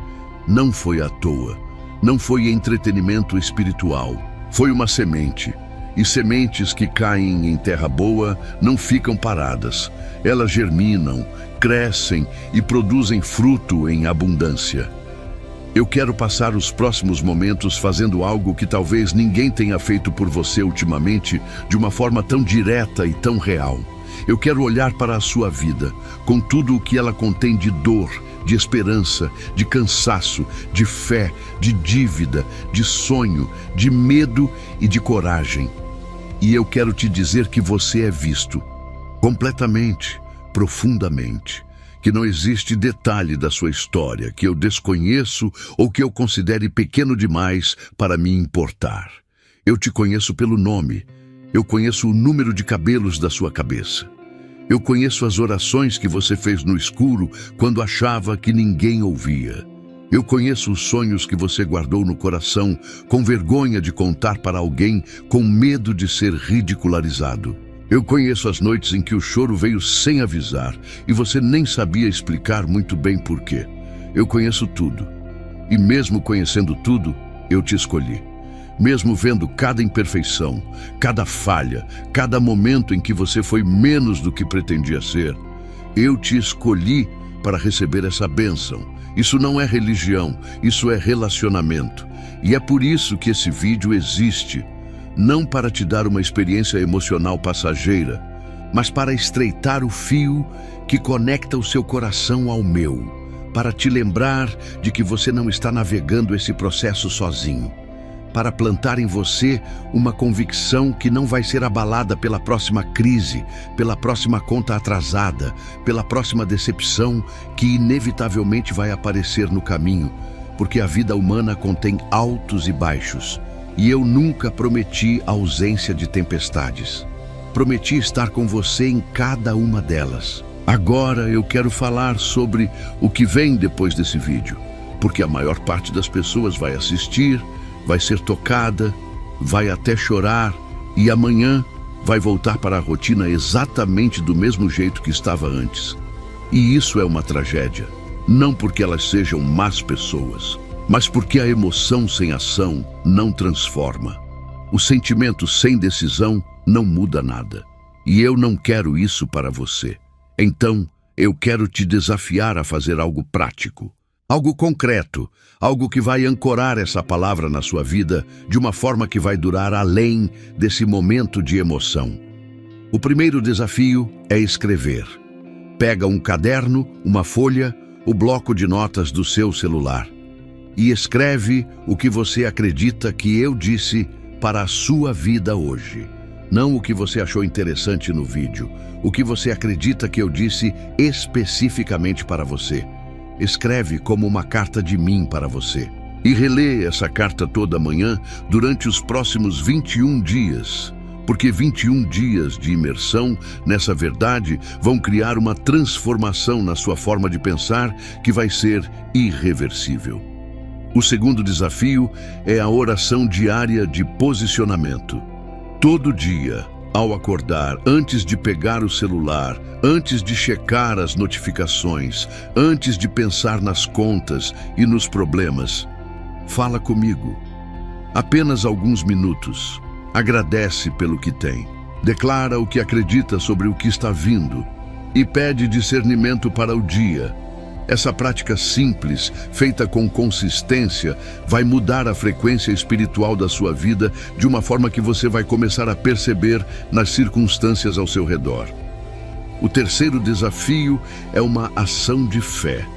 não foi à toa. Não foi entretenimento espiritual. Foi uma semente. E sementes que caem em terra boa não ficam paradas. Elas germinam, crescem e produzem fruto em abundância. Eu quero passar os próximos momentos fazendo algo que talvez ninguém tenha feito por você ultimamente de uma forma tão direta e tão real. Eu quero olhar para a sua vida, com tudo o que ela contém de dor, de esperança, de cansaço, de fé, de dívida, de sonho, de medo e de coragem. E eu quero te dizer que você é visto, completamente, profundamente. Que não existe detalhe da sua história que eu desconheço ou que eu considere pequeno demais para me importar. Eu te conheço pelo nome. Eu conheço o número de cabelos da sua cabeça. Eu conheço as orações que você fez no escuro quando achava que ninguém ouvia. Eu conheço os sonhos que você guardou no coração com vergonha de contar para alguém, com medo de ser ridicularizado. Eu conheço as noites em que o choro veio sem avisar e você nem sabia explicar muito bem por quê. Eu conheço tudo. E mesmo conhecendo tudo, eu te escolhi. Mesmo vendo cada imperfeição, cada falha, cada momento em que você foi menos do que pretendia ser, eu te escolhi para receber essa bênção. Isso não é religião, isso é relacionamento. E é por isso que esse vídeo existe. Não para te dar uma experiência emocional passageira, mas para estreitar o fio que conecta o seu coração ao meu, para te lembrar de que você não está navegando esse processo sozinho, para plantar em você uma convicção que não vai ser abalada pela próxima crise, pela próxima conta atrasada, pela próxima decepção que inevitavelmente vai aparecer no caminho, porque a vida humana contém altos e baixos, e eu nunca prometi a ausência de tempestades. Prometi estar com você em cada uma delas. Agora eu quero falar sobre o que vem depois desse vídeo, porque a maior parte das pessoas vai assistir, vai ser tocada, vai até chorar e amanhã vai voltar para a rotina exatamente do mesmo jeito que estava antes. E isso é uma tragédia, não porque elas sejam más pessoas, mas porque a emoção sem ação não transforma. O sentimento sem decisão não muda nada. E eu não quero isso para você. Então, eu quero te desafiar a fazer algo prático, algo concreto, algo que vai ancorar essa palavra na sua vida de uma forma que vai durar além desse momento de emoção. O primeiro desafio é escrever. Pega um caderno, uma folha, o bloco de notas do seu celular e escreve o que você acredita que eu disse para a sua vida hoje. Não o que você achou interessante no vídeo, o que você acredita que eu disse especificamente para você. Escreve como uma carta de mim para você. E relê essa carta toda manhã durante os próximos 21 dias. Porque 21 dias de imersão nessa verdade vão criar uma transformação na sua forma de pensar que vai ser irreversível. O segundo desafio é a oração diária de posicionamento. Todo dia, ao acordar, antes de pegar o celular, antes de checar as notificações, antes de pensar nas contas e nos problemas, fala comigo. Apenas alguns minutos. Agradece pelo que tem. Declara o que acredita sobre o que está vindo e pede discernimento para o dia. Essa prática simples, feita com consistência, vai mudar a frequência espiritual da sua vida de uma forma que você vai começar a perceber nas circunstâncias ao seu redor. O terceiro desafio é uma ação de fé.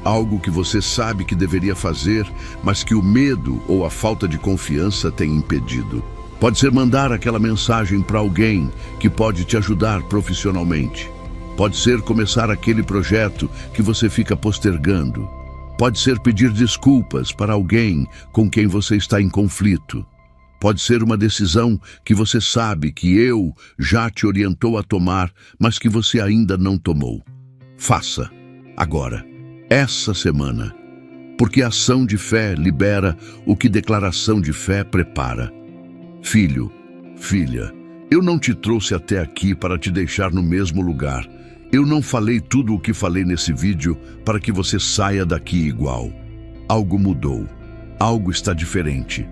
Algo que você sabe que deveria fazer, mas que o medo ou a falta de confiança tem impedido. Pode ser mandar aquela mensagem para alguém que pode te ajudar profissionalmente. Pode ser começar aquele projeto que você fica postergando. Pode ser pedir desculpas para alguém com quem você está em conflito. Pode ser uma decisão que você sabe que eu já te orientou a tomar, mas que você ainda não tomou. Faça, agora, essa semana. Porque a ação de fé libera o que declaração de fé prepara. Filho, filha, eu não te trouxe até aqui para te deixar no mesmo lugar. Eu não falei tudo o que falei nesse vídeo para que você saia daqui igual. Algo mudou. Algo está diferente.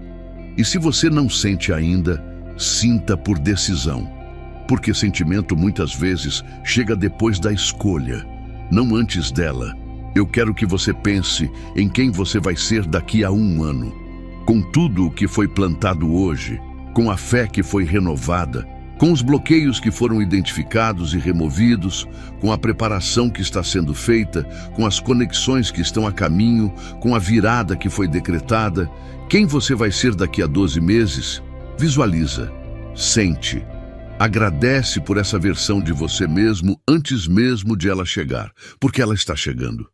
E se você não sente ainda, sinta por decisão. Porque sentimento muitas vezes chega depois da escolha, não antes dela. Eu quero que você pense em quem você vai ser daqui a 1 ano. Com tudo o que foi plantado hoje, com a fé que foi renovada, com os bloqueios que foram identificados e removidos, com a preparação que está sendo feita, com as conexões que estão a caminho, com a virada que foi decretada, quem você vai ser daqui a 12 meses? Visualiza, sente, agradece por essa versão de você mesmo antes mesmo de ela chegar, porque ela está chegando.